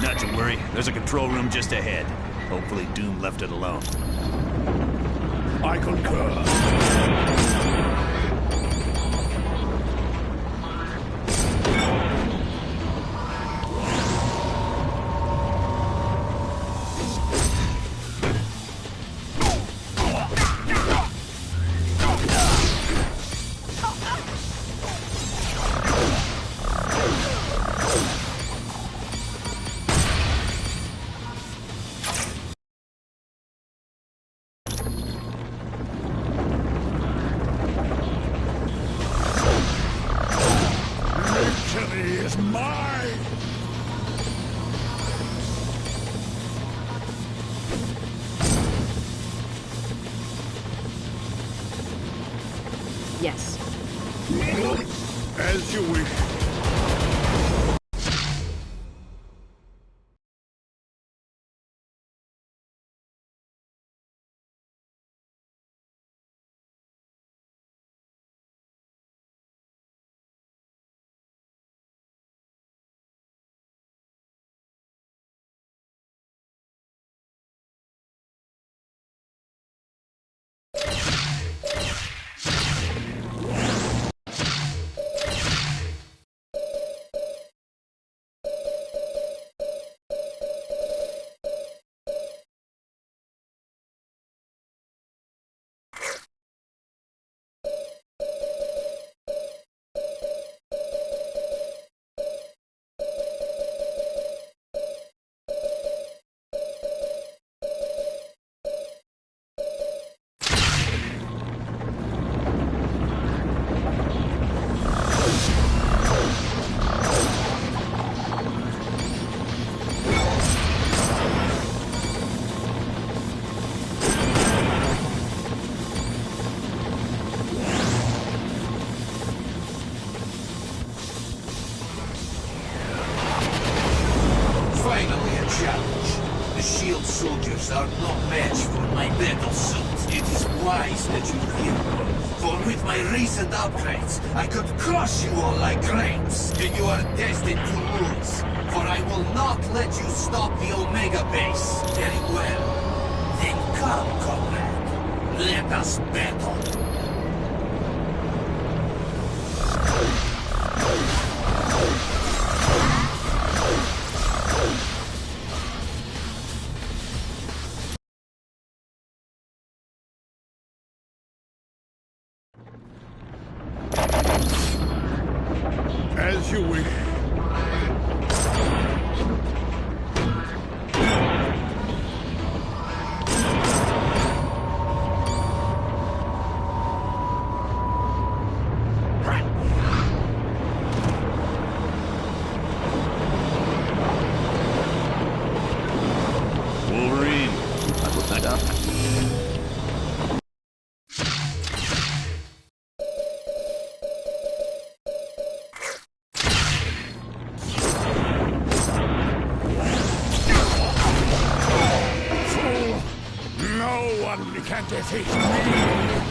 Not to worry, there's a control room just ahead. Hopefully Doom left it alone. I concur. Is mine! Yes. As you wish. Finally a challenge. The shield soldiers are no match for my battle suit. It is wise that you hear me. For with my recent upgrades, I could crush you all like grapes. And you are destined to lose. For I will not let you stop the Omega base. Very well. Then come, comrade. Let us battle. As you wish. Wolverine, I put that up. No one can defeat me!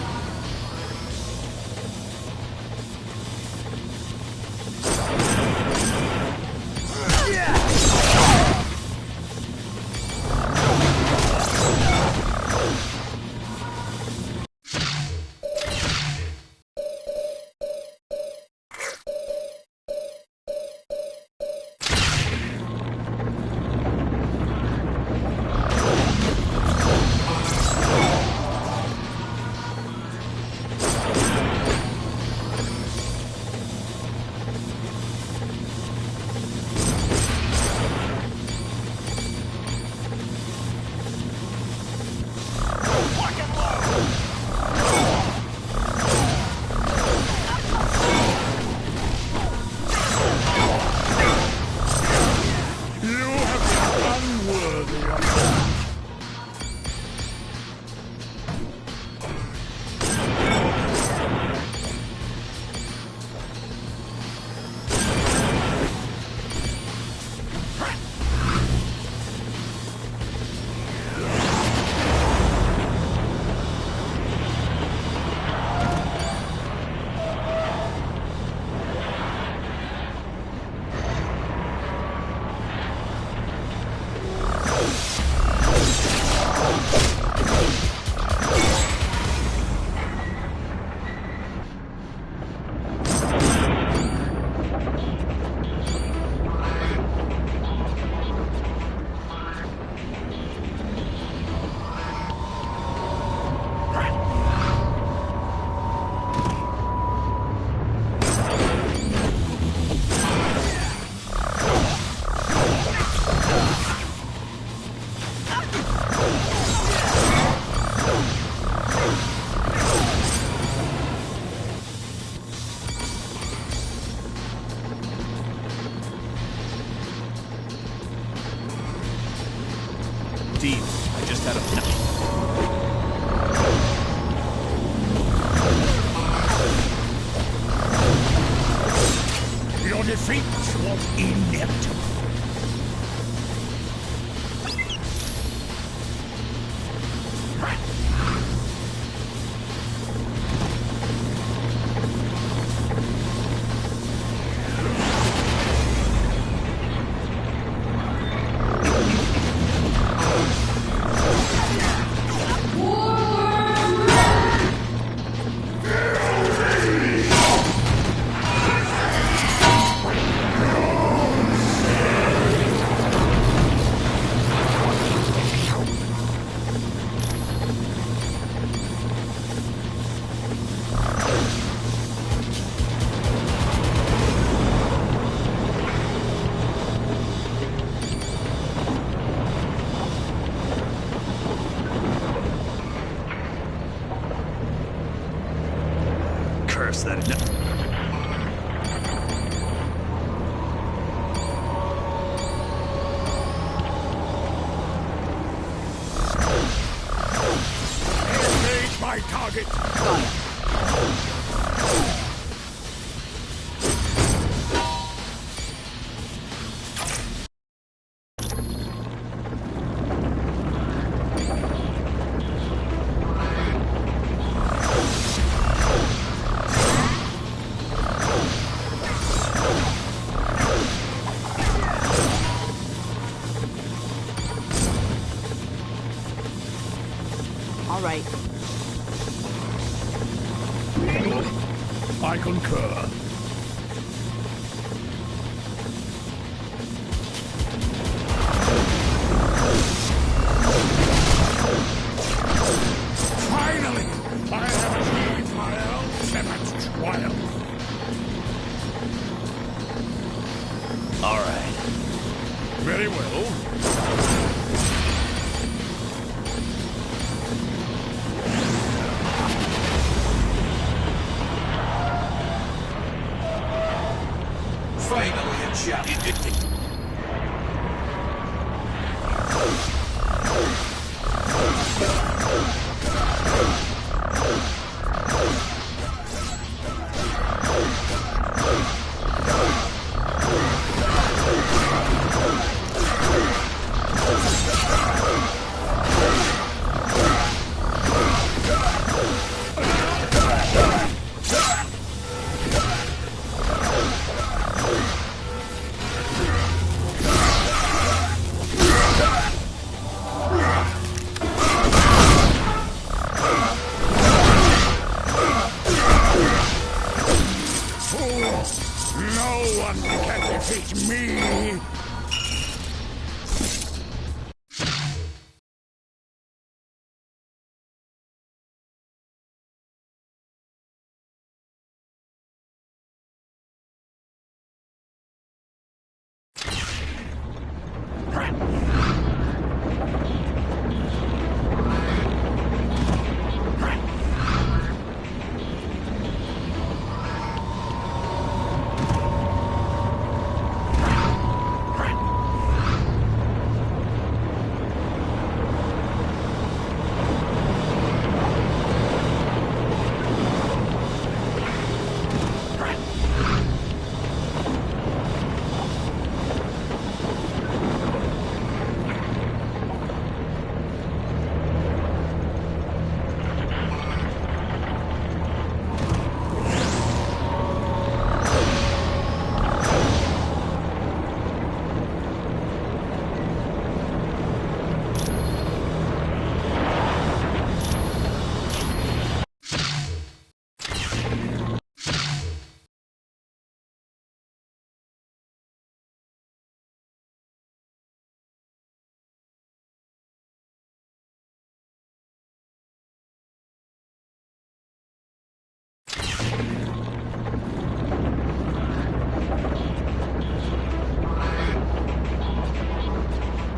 Curse that. Engage my target! All right. I concur. Finally, I have achieved my ultimate triumph. All right. Very well. Finally a champion. No one can defeat me!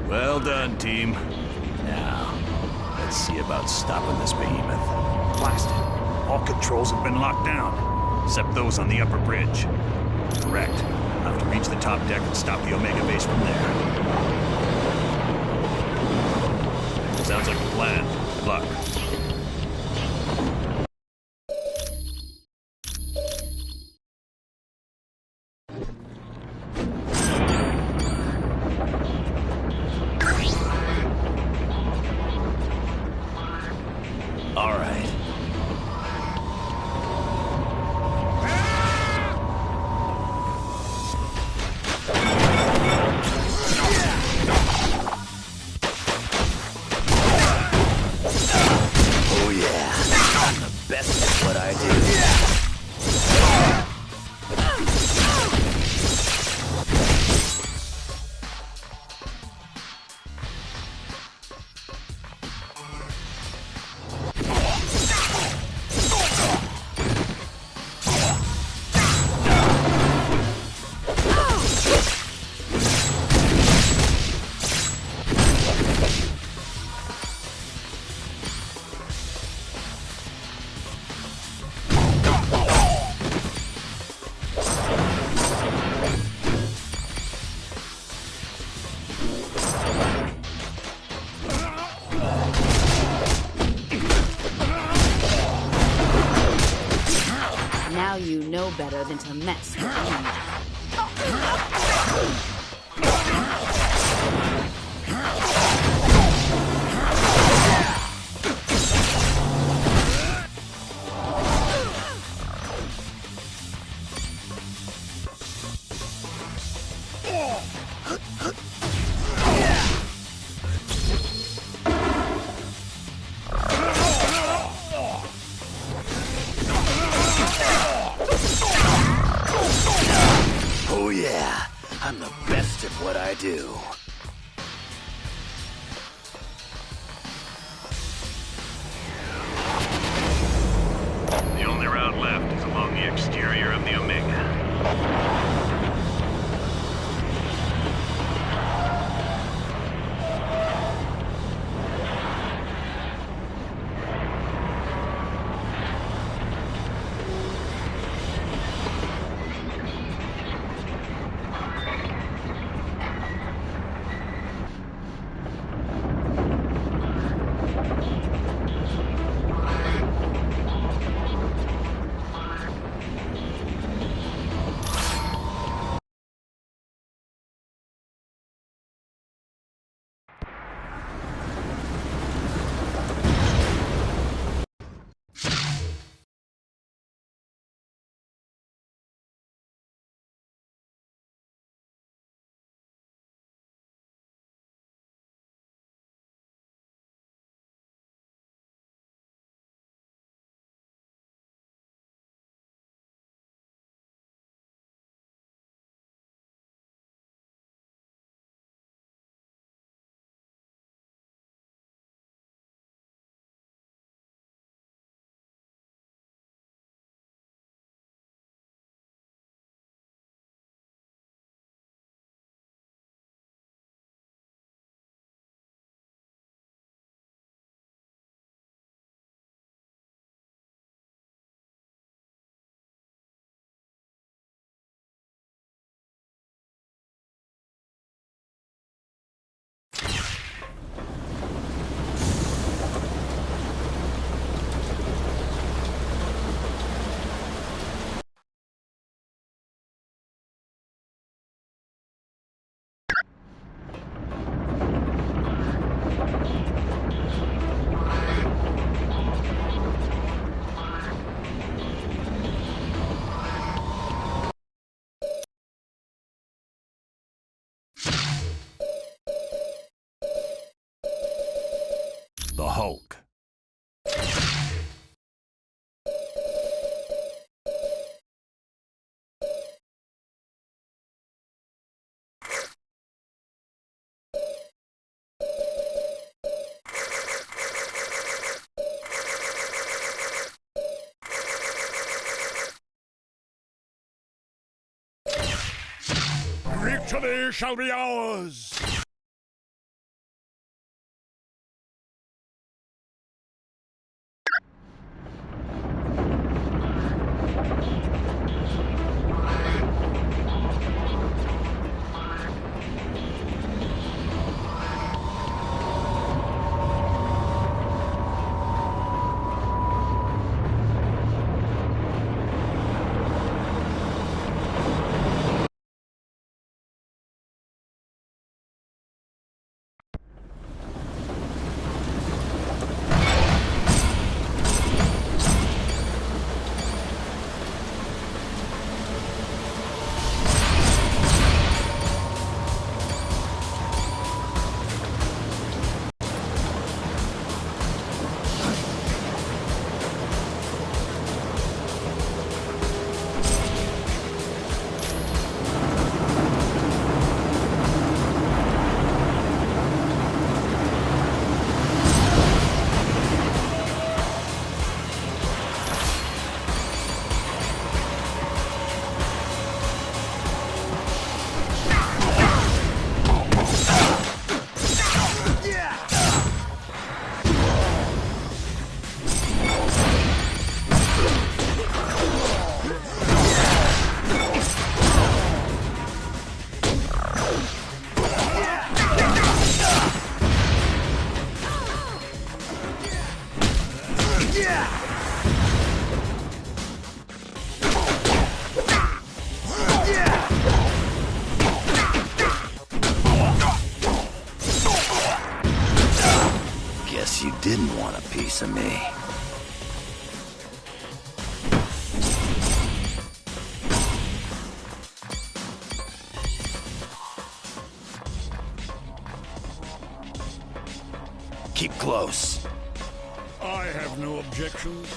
Well done, team. Now, let's see about stopping this behemoth. Blasted. All controls have been locked down. Except those on the upper bridge. Correct. I'll have to reach the top deck and stop the Omega base from there. Sounds like a plan. Good luck. you know better than to mess with me. Oh yeah, I'm the best at what I do. The only route left is along the exterior of the Omega. The Hulk. Victory shall be ours! want a piece of me. Keep close. I have no objections.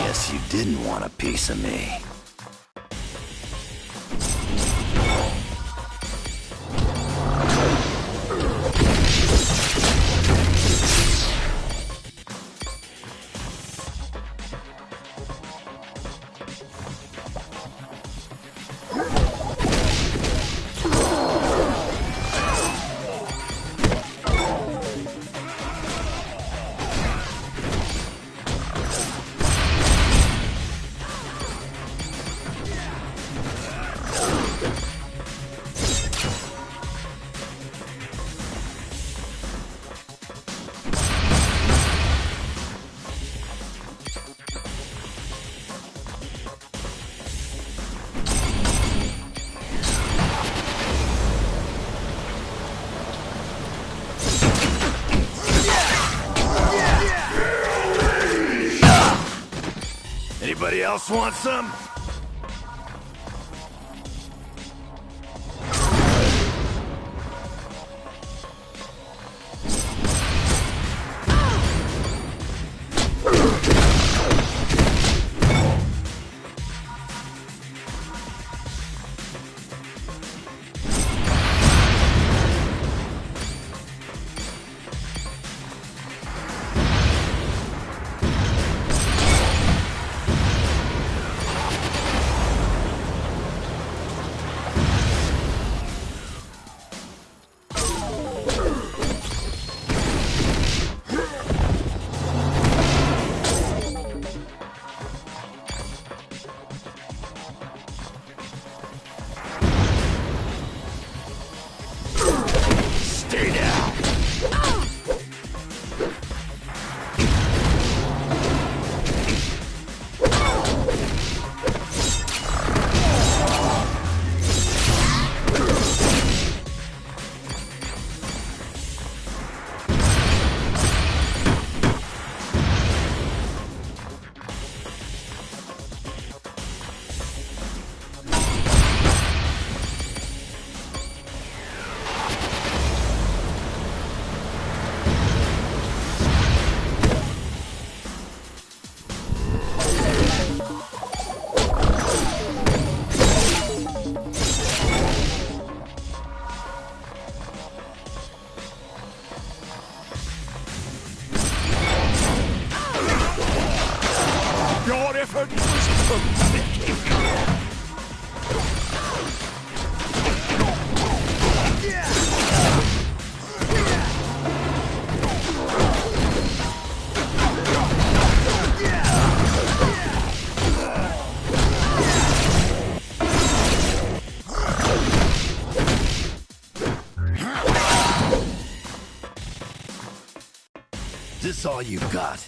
Guess you didn't want a piece of me. Anybody else want some? Your effort was pathetic. This all you got?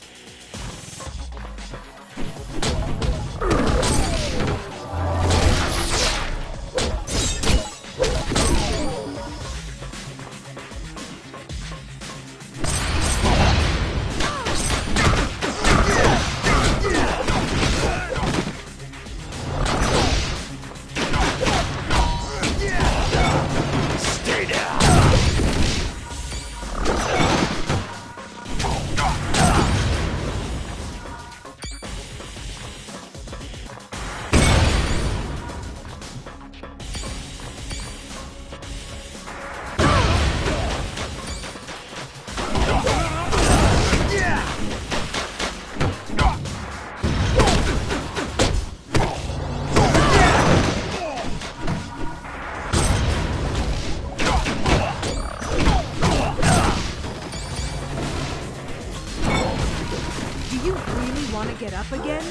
Get up again?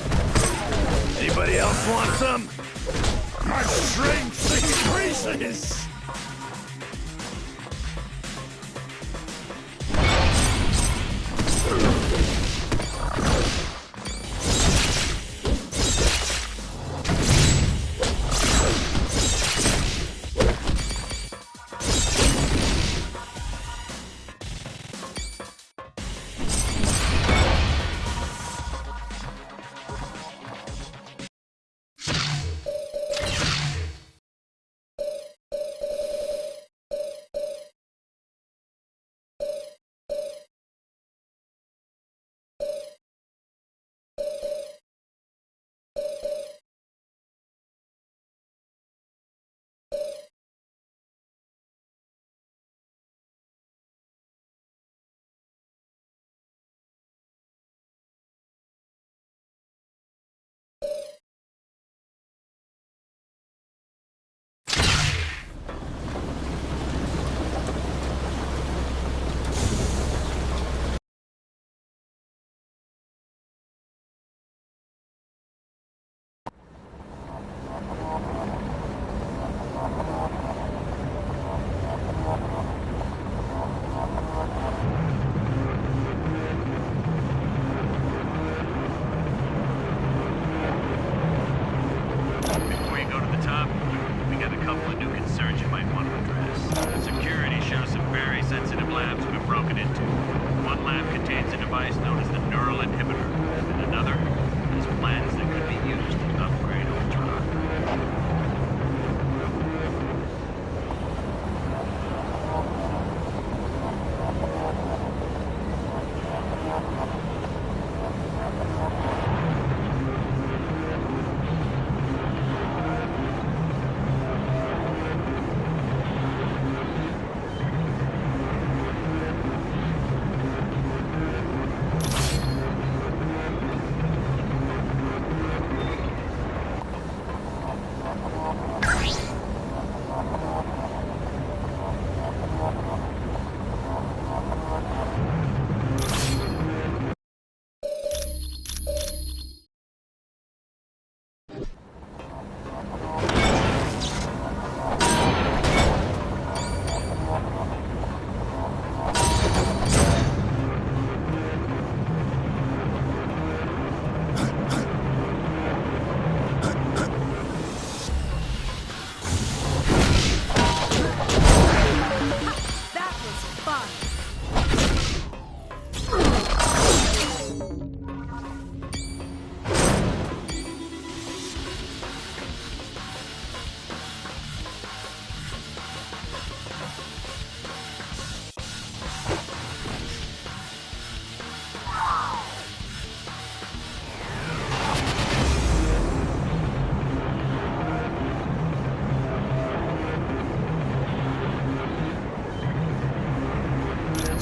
Anybody else want some? My strength increases!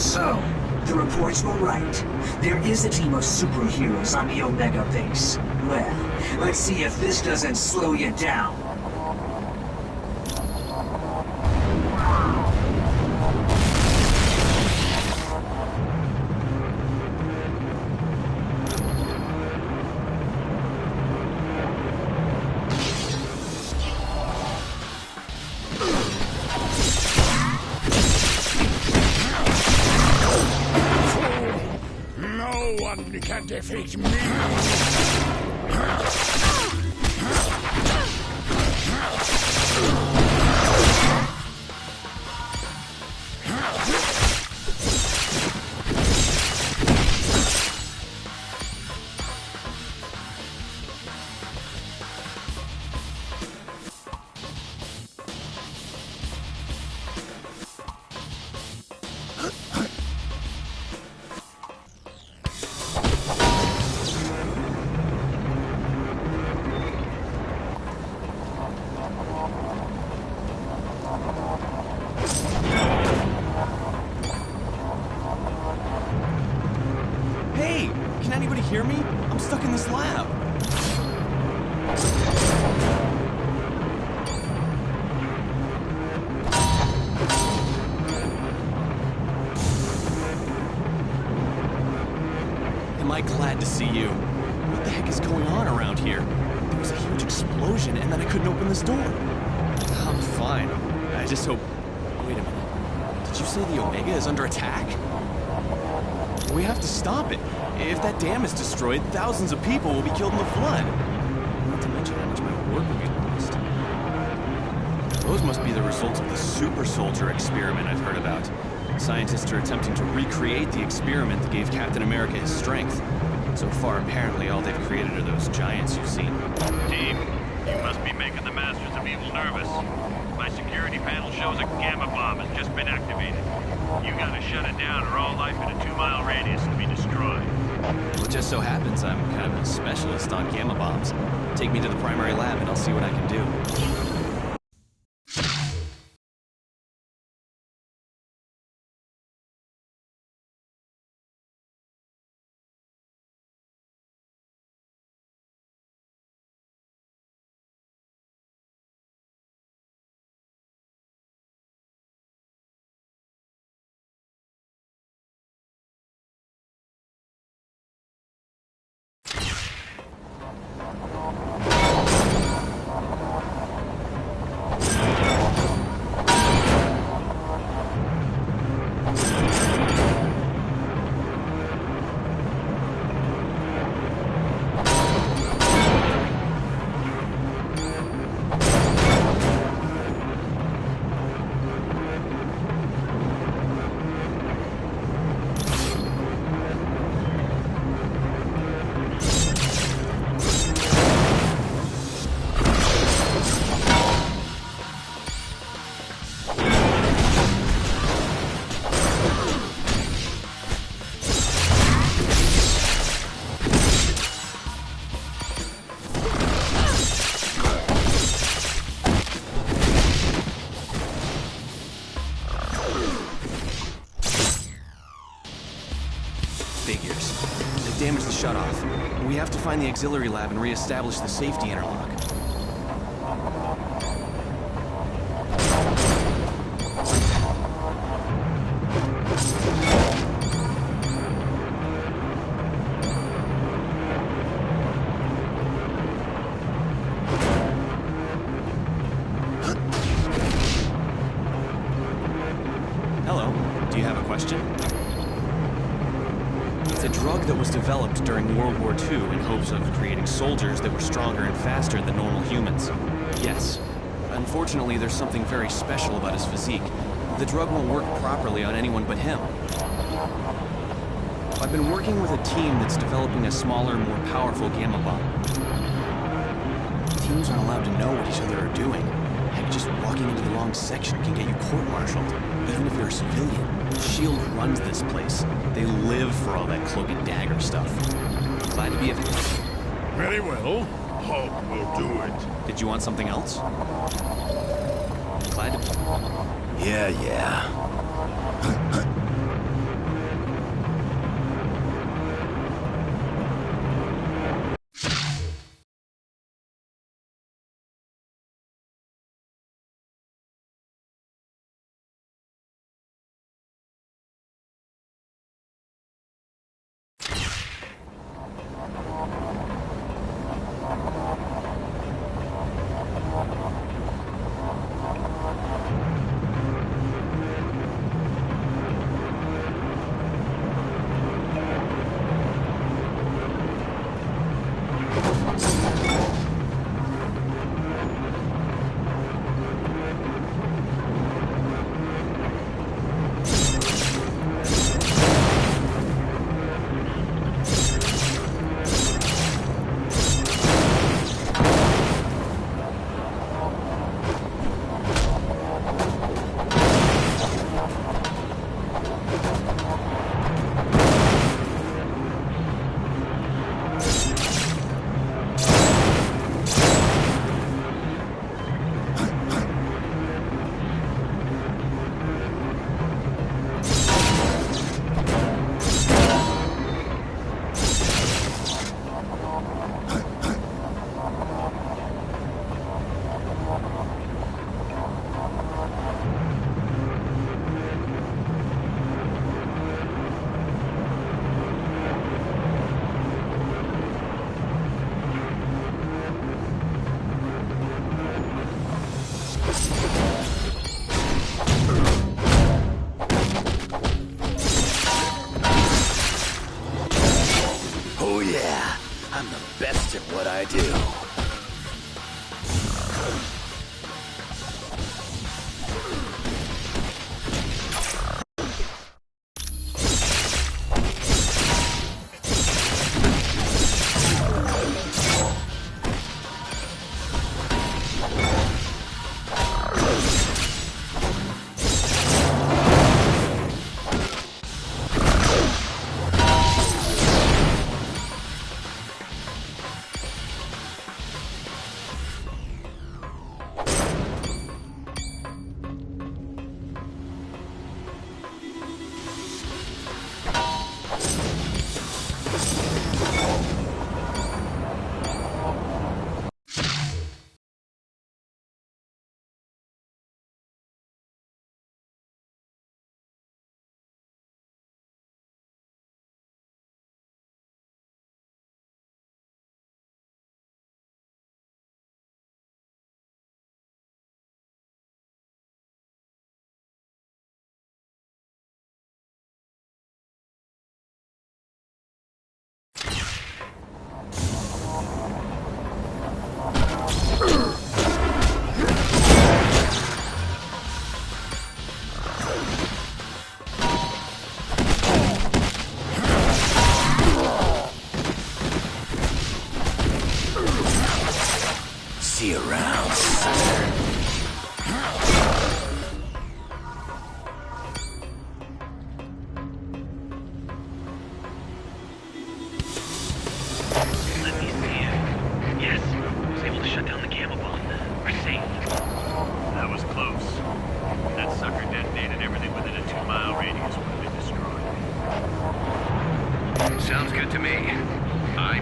So, the reports were right. There is a team of superheroes on the Omega base. Well, let's see if this doesn't slow you down. No one can defeat me! Hey! Can anybody hear me? I'm stuck in this lab. Am I glad to see you? What the heck is going on around here? There was a huge explosion and then I couldn't open this door. I'm fine. I just hope... Wait a minute. Did you say the Omega is under attack? We have to stop it. If that dam is destroyed, thousands of people will be killed in the flood. Not to mention how much my work will be lost. Those must be the results of the super soldier experiment I've heard about. Scientists are attempting to recreate the experiment that gave Captain America his strength. So far, apparently, all they've created are those giants you've seen. Team, you must be making the Masters of Evil nervous. My security panel shows a gamma bomb has just been activated. You gotta shut it down or all life in a 2-mile radius will be destroyed. Well, it just so happens I'm kind of a specialist on gamma bombs. Take me to the primary lab and I'll see what I can do. Damage the shutoff. We have to find the auxiliary lab and re-establish the safety interlock. Hello. Do you have a question? It's a drug that was developed during World War II in hopes of creating soldiers that were stronger and faster than normal humans. Yes. Unfortunately, there's something very special about his physique. The drug won't work properly on anyone but him. I've been working with a team that's developing a smaller, more powerful gamma bomb. Teams aren't allowed to know what each other are doing. Heck, just walking into the wrong section can get you court-martialed, even if you're a civilian. S.H.I.E.L.D. runs this place. They live for all that cloak and dagger stuff. Glad to be of help. Very well. Hope will do it. Did you want something else? Glad to... Yeah.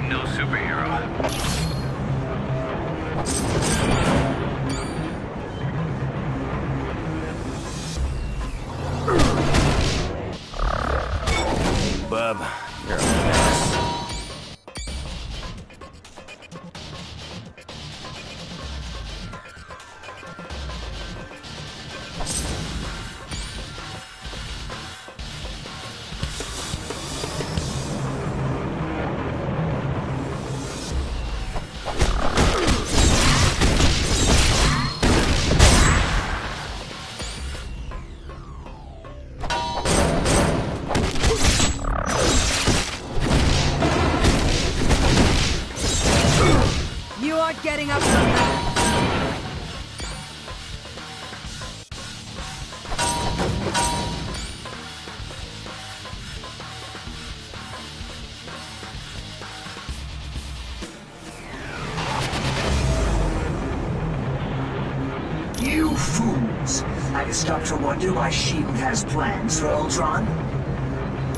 no superhero. Bub, you're a mess. You aren't getting up from that. You fools! Have you stopped to wonder why S.H.I.E.L.D. has plans for Ultron?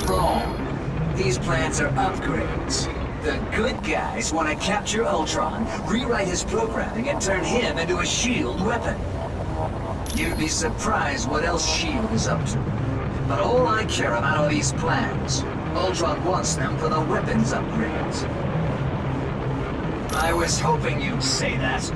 Wrong. These plans are upgrades. The good guys want to capture Ultron, rewrite his programming, and turn him into a S.H.I.E.L.D. weapon. You'd be surprised what else S.H.I.E.L.D. is up to. But all I care about are these plans. Ultron wants them for the weapons upgrades. I was hoping you'd say that.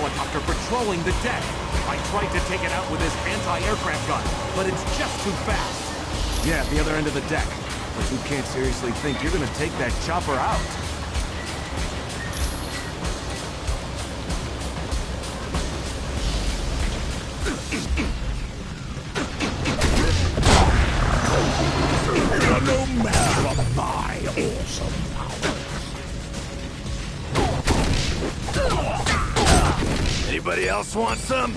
helicopter patrolling the deck. I tried to take it out with his anti-aircraft gun, but it's just too fast. Yeah, at the other end of the deck. But you can't seriously think you're gonna take that chopper out. You're no match for my awesome power. Anybody else want some?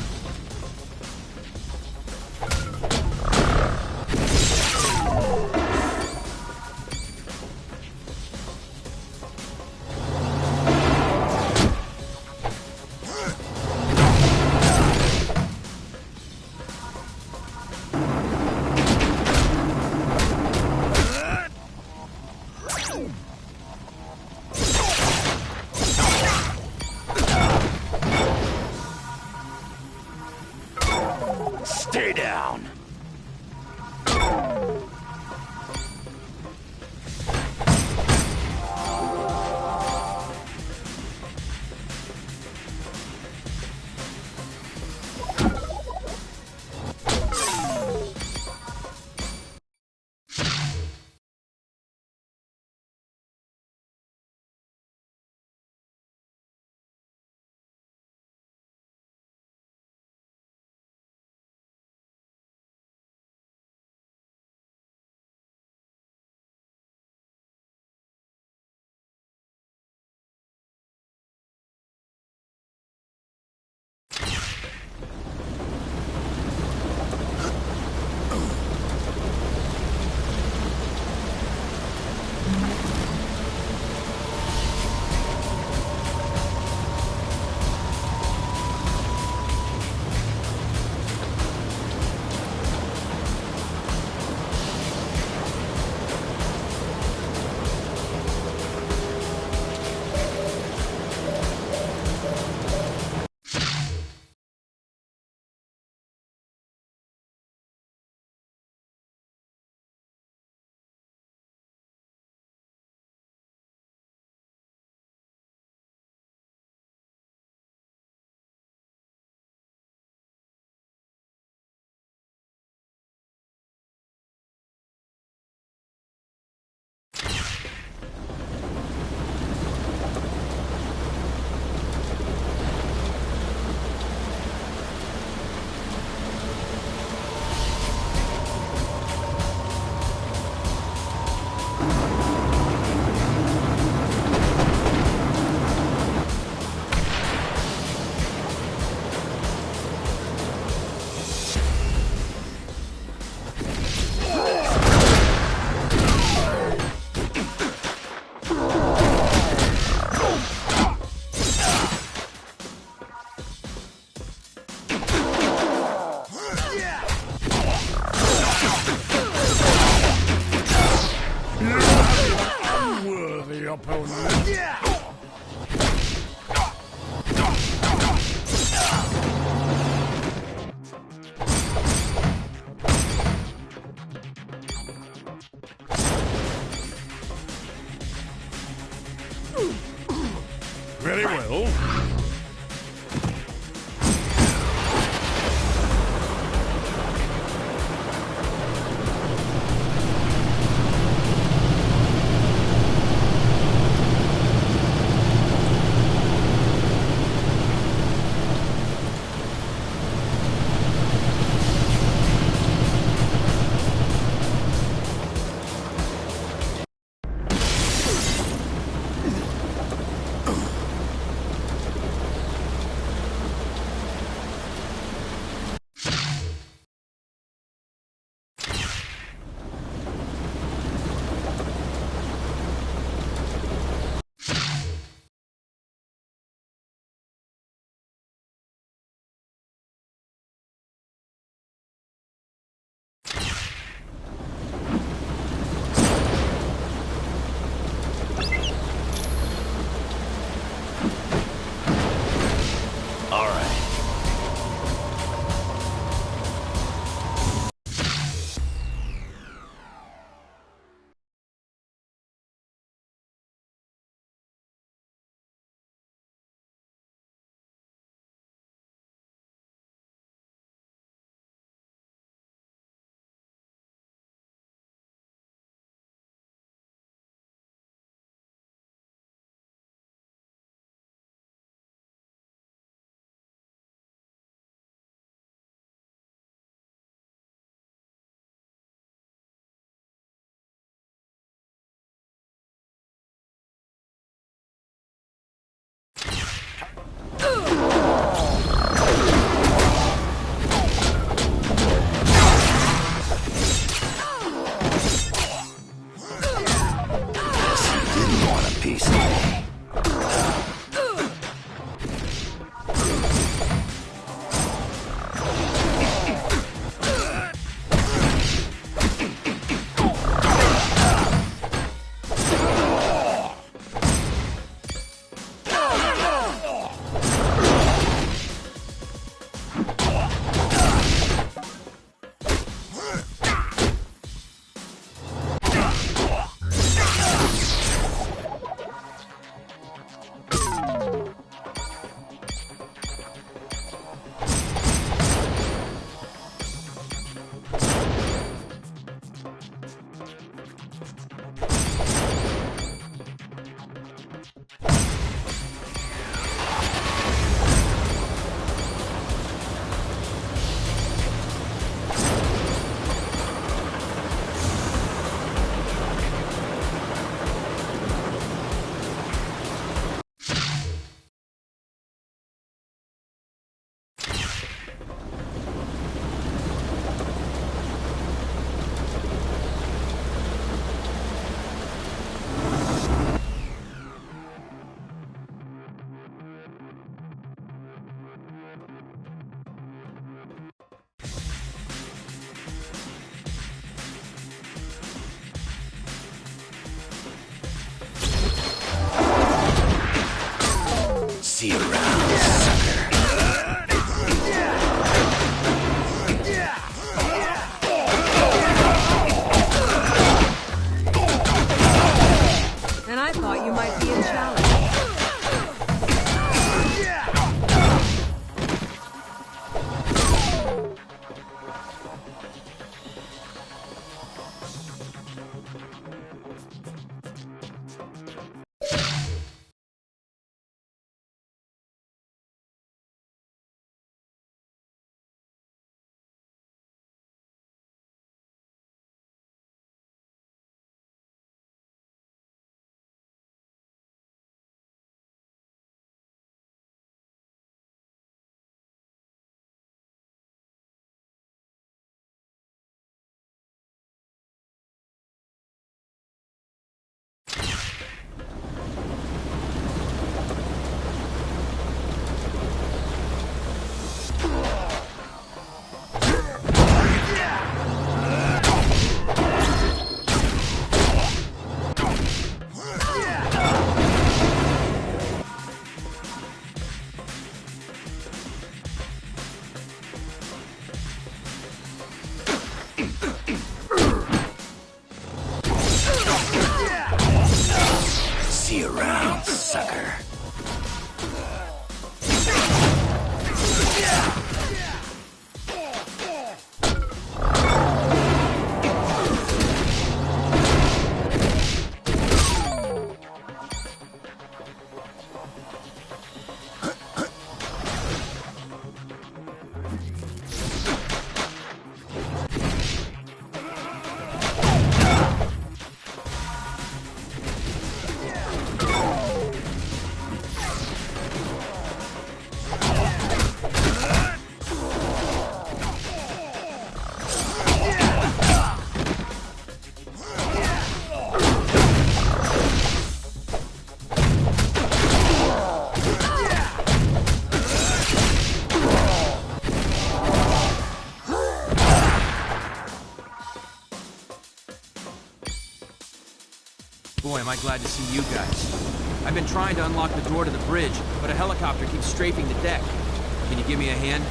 Stay down. Very well. See you around, sucker. And I thought you might be in challenge. See you around, sucker. Boy, am I glad to see you guys. I've been trying to unlock the door to the bridge, but a helicopter keeps strafing the deck. Can you give me a hand?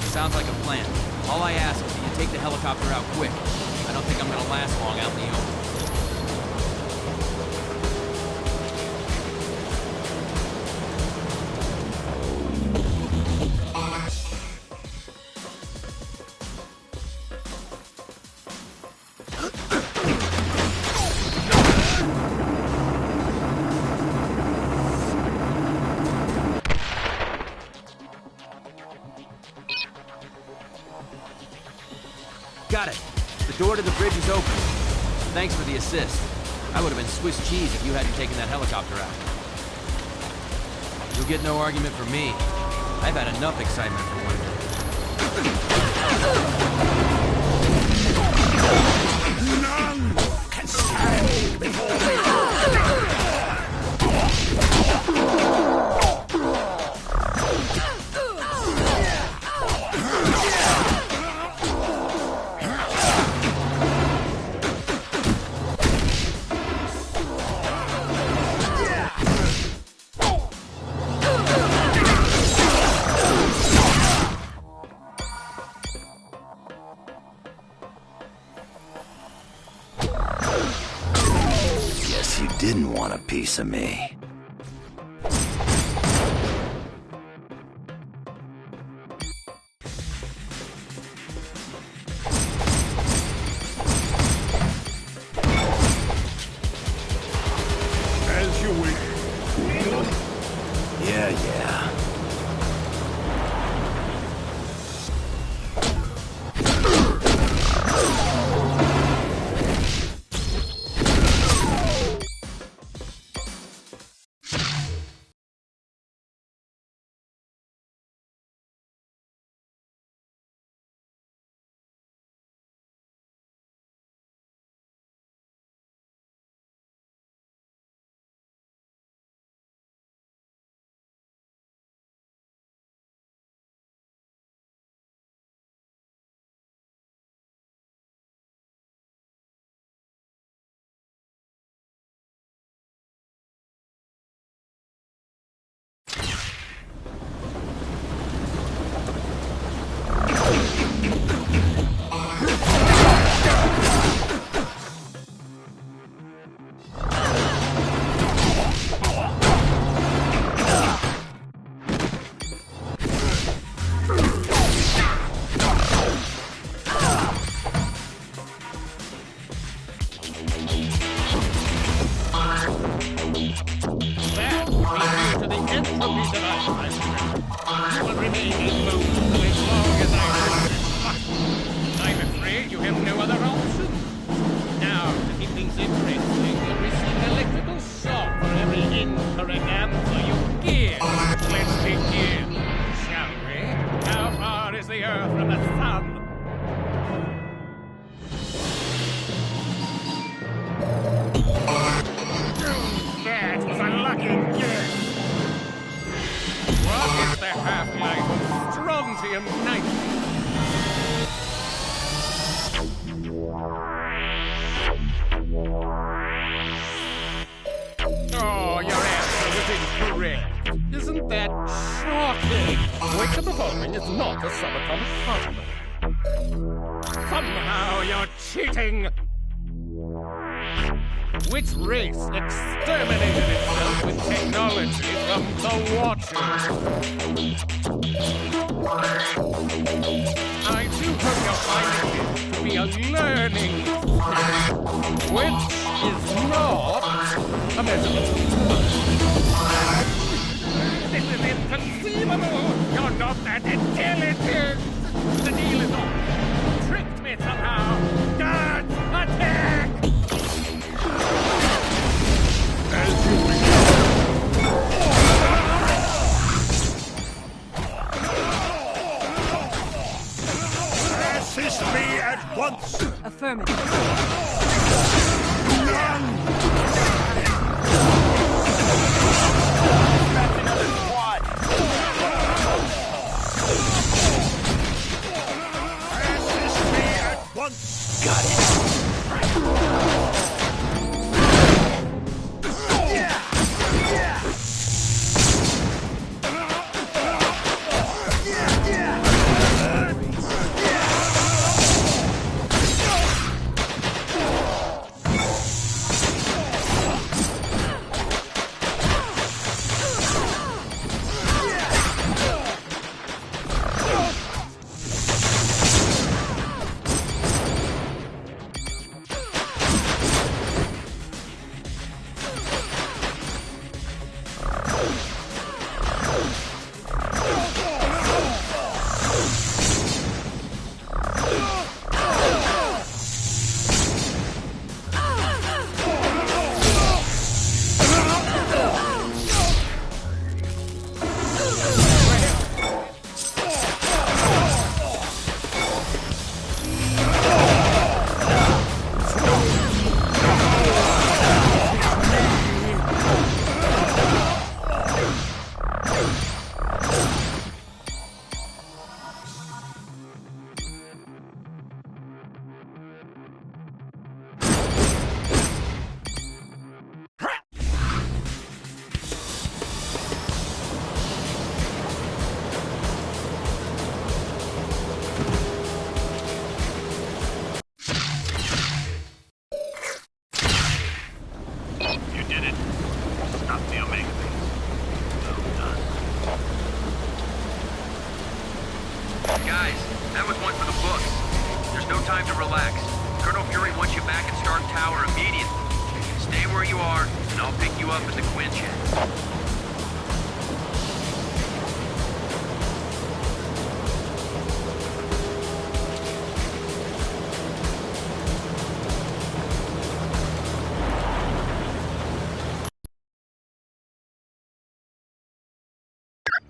Sounds like a plan. All I ask is that you take the helicopter out quick. I don't think I'm gonna last long out in the open. Got it. The door to the bridge is open. Thanks for the assist. I would have been Swiss cheese if you hadn't taken that helicopter out. You'll get no argument from me. I've had enough excitement for one day. None can stand before me. didn't want a piece of me. As you wish. Yeah. Oh, your answer was incorrect. Isn't that shocking? Winter performing is not a summertime holiday. Somehow you're cheating. Which race exterminated itself with technology from the Watchers? I do hope you're finding this to be a learning experience, which is not a measurement of time. This is inconceivable! You're not that intelligent! The deal is off. You tricked me somehow. Guards, attack! As you wish. Assist me at once! Affirmative. None! That's another squad! Assist me at once! Got it. you are, and I'll pick you up at the Quinjet.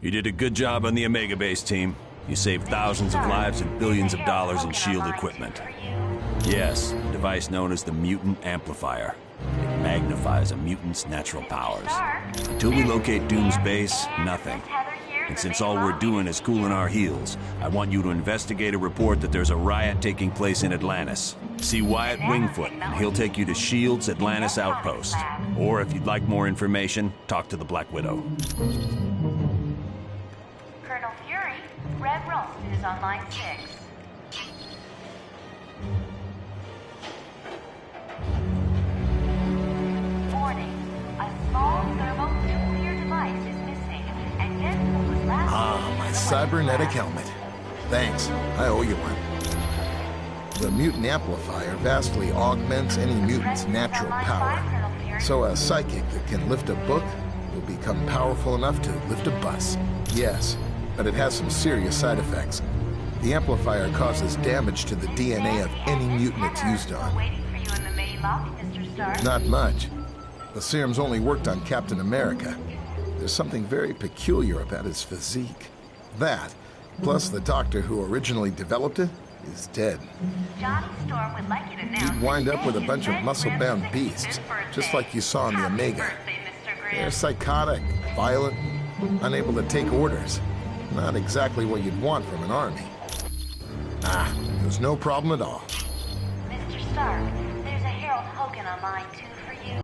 You did a good job on the Omega Base team. You saved thousands of lives and billions of dollars in SHIELD equipment. Yes, a device known as the Mutant Amplifier. It magnifies a mutant's natural powers. Until we locate Doom's base, nothing. And since all we're doing is cooling our heels, I want you to investigate a report that there's a riot taking place in Atlantis. See Wyatt Wingfoot, and he'll take you to SHIELD's Atlantis outpost. Or if you'd like more information, talk to the Black Widow. Colonel Fury, Red Ralston is on line 6. Warning, a small thermonuclear device is missing, and Deadpool was last Ah, my cybernetic helmet. Thanks, I owe you one. The mutant amplifier vastly augments any mutant's natural power. So a psychic that can lift a book will become powerful enough to lift a bus. Yes, but it has some serious side effects. The amplifier causes damage to the DNA of any mutant it's used on. Not much. The serum's only worked on Captain America. There's something very peculiar about his physique. That, plus the doctor who originally developed it, is dead. He'd wind up with a bunch of muscle-bound beasts, just like you saw in the Omega. They're psychotic, violent, unable to take orders. Not exactly what you'd want from an army. Ah, there's no problem at all. Mr. Stark, there's a Harold Hogan on line 2 for you.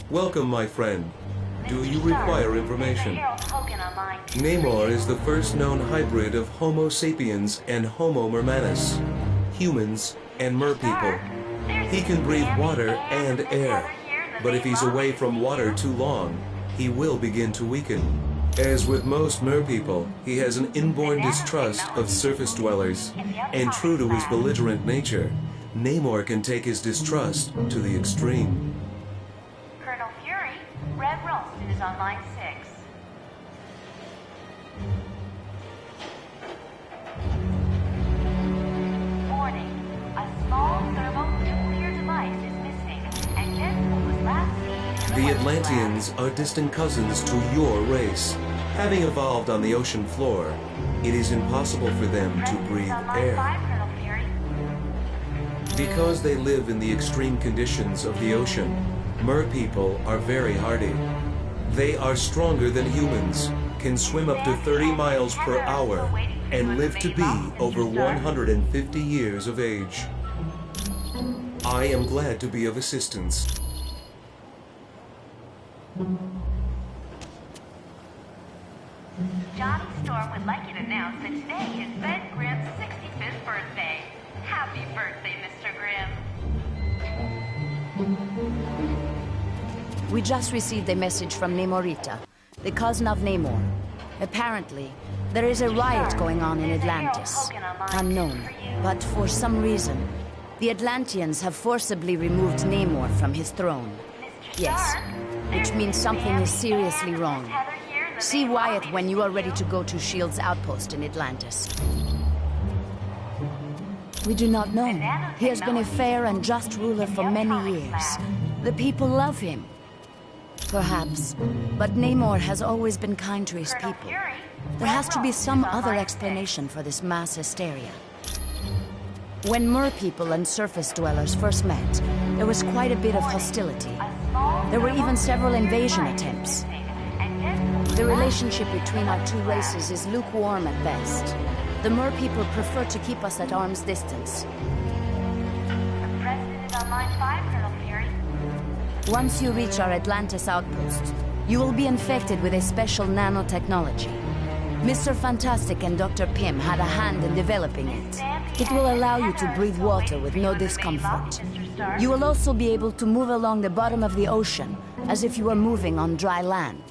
Welcome, my friend. Do you require information? Namor is the first known hybrid of Homo sapiens and Homo mermanus, humans and merpeople. He can breathe water and air, but if he's away from water too long, he will begin to weaken. As with most merpeople, he has an inborn distrust of surface dwellers, and true to his belligerent nature, Namor can take his distrust to the extreme. Colonel Fury, Red Ralston is on line 6. Warning, a small thermonuclear device is missing, and Deadpool was last seen in The Atlanteans are distant cousins to your race. Having evolved on the ocean floor, it is impossible for them to breathe air. Because they live in the extreme conditions of the ocean, merpeople are very hardy. They are stronger than humans, can swim up to 30 miles per hour, and live to be over 150 years of age. I am glad to be of assistance. Johnny Storm would like you to announce that today is Ben Grimm's 65th birthday. Happy birthday, Mr. Grimm. We just received a message from Namorita, the cousin of Namor. Apparently, there is a riot going on in Atlantis. Unknown, but for some reason, the Atlanteans have forcibly removed Namor from his throne. Yes, which means something is seriously wrong. See Wyatt when you are ready to go to SHIELD's outpost in Atlantis. We do not know. He has been a fair and just ruler for many years. The people love him. Perhaps. But Namor has always been kind to his people. There has to be some other explanation for this mass hysteria. When merpeople and surface dwellers first met, there was quite a bit of hostility. There were even several invasion attempts. The relationship between our two races is lukewarm at best. The merpeople prefer to keep us at arm's distance. The President is on line 5, Colonel Fury. Once you reach our Atlantis outpost, you will be infected with a special nanotechnology. Mr. Fantastic and Dr. Pym had a hand in developing it. It will allow you to breathe water with no discomfort. You will also be able to move along the bottom of the ocean, as if you were moving on dry land.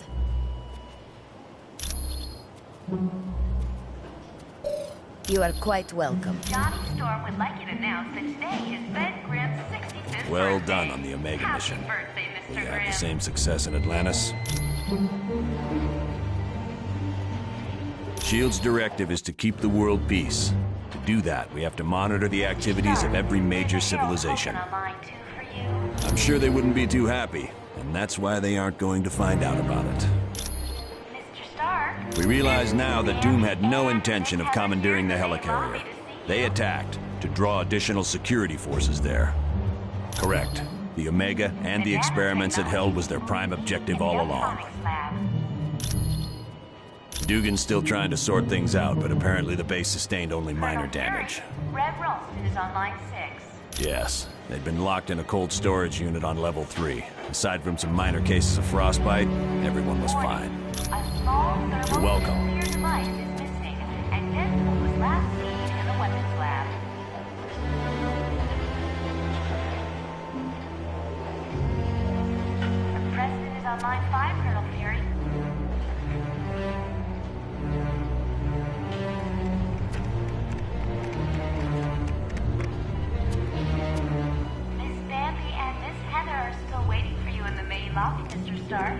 You are quite welcome. Johnny Storm would like you to announce that today is Ben Grimm's 65th Well birthday. done on the Omega Happy mission. birthday, Mr. Will you have Grimm. the same success in Atlantis? SHIELD's directive is to keep the world peace. To do that, we have to monitor the activities of every major civilization. I'm sure they wouldn't be too happy, and that's why they aren't going to find out about it. We realize now that Doom had no intention of commandeering the helicarrier. They attacked to draw additional security forces there. Correct. The Omega and the experiments it held was their prime objective all along. Dugan's still trying to sort things out, but apparently the base sustained only minor damage. Red Ralston is on line 6. Yes, they'd been locked in a cold storage unit on level 3. Aside from some minor cases of frostbite, everyone was fine. A small thermal You're welcome. nuclear device is missing, and Deadpool was last seen in the weapons lab. The President is on line 5, Colonel Fury. Miss Bambi and Miss Heather are still waiting for you in the main lobby, Mr. Stark.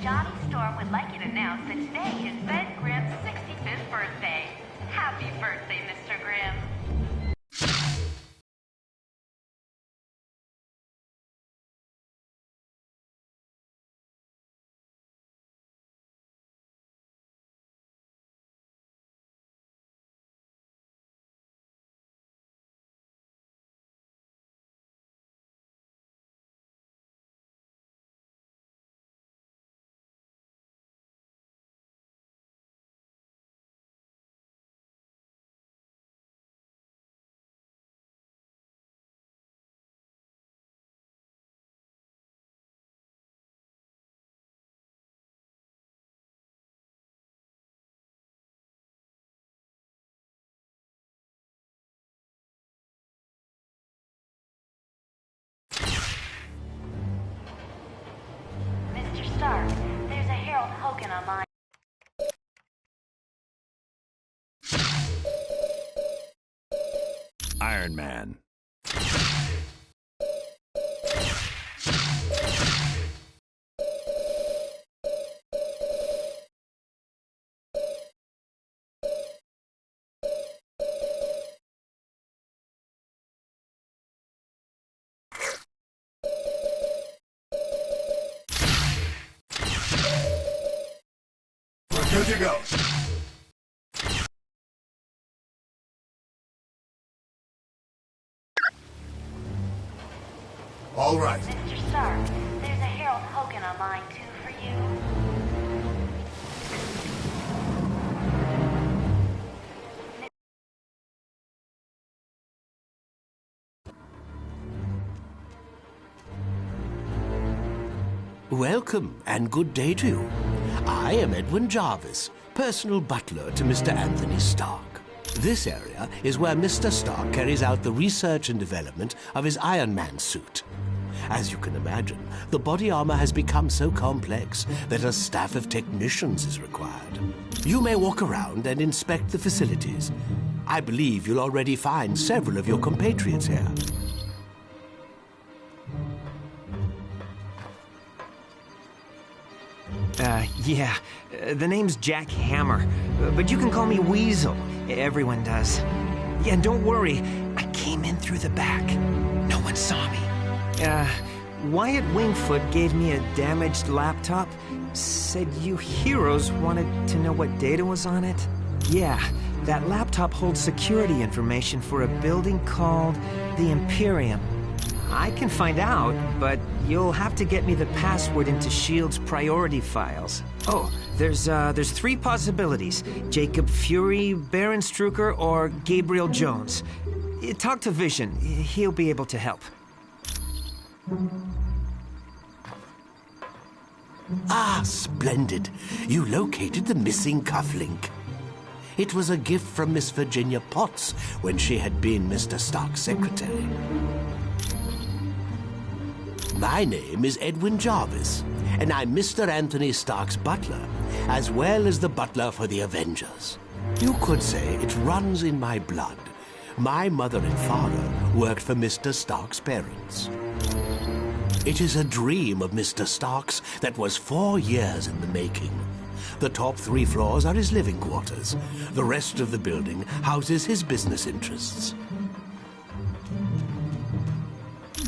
Johnny Storm would like you to announce that today is Ben Grimm's 65th birthday. Happy birthday, Mr. Grimm. Mr. Stark, there's a Harold Hogan on line. Iron Man. We're good to go. All right. Mr. Stark, there's a Harold Hogan on line 2 for you. Welcome, and good day to you. I am Edwin Jarvis, personal butler to Mr. Anthony Stark. This area is where Mr. Stark carries out the research and development of his Iron Man suit. As you can imagine, the body armor has become so complex that a staff of technicians is required. You may walk around and inspect the facilities. I believe you'll already find several of your compatriots here. The name's Jack Hammer, but you can call me Weasel. Everyone does. Yeah, and don't worry, I came in through the back. No one saw me. Wyatt Wingfoot gave me a damaged laptop. Said you heroes wanted to know what data was on it? Yeah, that laptop holds security information for a building called the Imperium. I can find out, but you'll have to get me the password into S.H.I.E.L.D.'s priority files. Oh, there's 3 possibilities. Jacob Fury, Baron Strucker, or Gabriel Jones. Talk to Vision. He'll be able to help. Ah, splendid. You located the missing cufflink. It was a gift from Miss Virginia Potts when she had been Mr. Stark's secretary. My name is Edwin Jarvis, and I'm Mr. Anthony Stark's butler, as well as the butler for the Avengers. You could say it runs in my blood. My mother and father worked for Mr. Stark's parents. It is a dream of Mr. Stark's that was 4 years in the making. The top 3 floors are his living quarters. The rest of the building houses his business interests.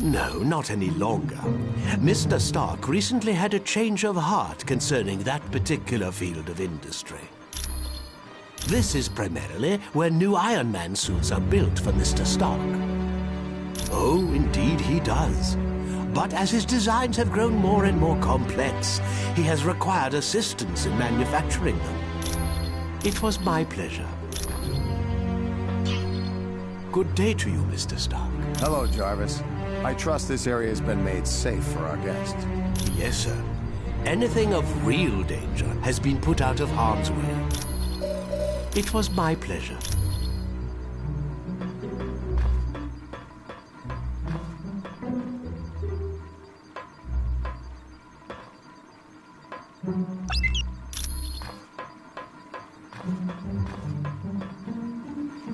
No, not any longer. Mr. Stark recently had a change of heart concerning that particular field of industry. This is primarily where new Iron Man suits are built for Mr. Stark. Oh, indeed he does. But as his designs have grown more and more complex, he has required assistance in manufacturing them. It was my pleasure. Good day to you, Mr. Stark. Hello, Jarvis. I trust this area has been made safe for our guests. Yes, sir. Anything of real danger has been put out of harm's way. It was my pleasure.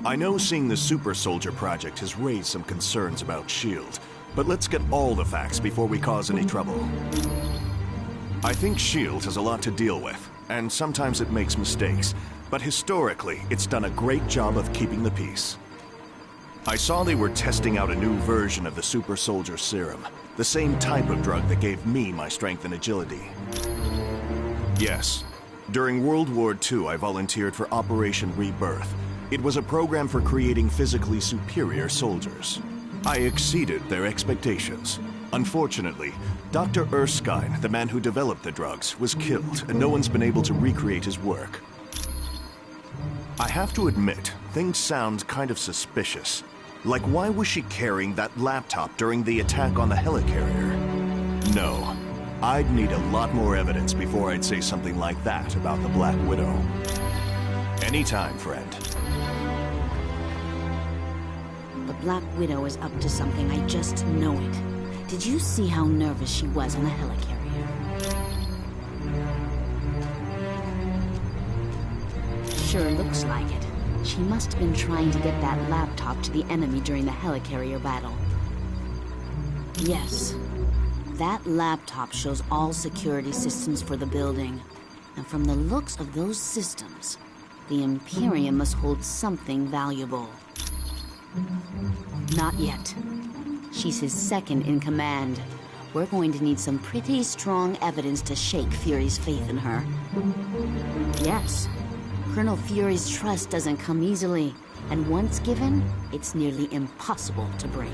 I know seeing the Super Soldier project has raised some concerns about S.H.I.E.L.D., but let's get all the facts before we cause any trouble. I think S.H.I.E.L.D. has a lot to deal with, and sometimes it makes mistakes, but historically, it's done a great job of keeping the peace. I saw they were testing out a new version of the Super Soldier Serum, the same type of drug that gave me my strength and agility. Yes, during World War II, I volunteered for Operation Rebirth. It was a program for creating physically superior soldiers. I exceeded their expectations. Unfortunately, Dr. Erskine, the man who developed the drugs, was killed, and no one's been able to recreate his work. I have to admit, things sound kind of suspicious. Like, why was she carrying that laptop during the attack on the helicarrier? No, I'd need a lot more evidence before I'd say something like that about the Black Widow. Anytime, friend. The Black Widow is up to something, I just know it. Did you see how nervous she was on the helicarrier? Sure looks like it. She must have been trying to get that laptop to the enemy during the helicarrier battle. Yes. That laptop shows all security systems for the building. And from the looks of those systems, the Imperium must hold something valuable. Not yet. She's his second in command. We're going to need some pretty strong evidence to shake Fury's faith in her. Yes. Colonel Fury's trust doesn't come easily, and once given, it's nearly impossible to break.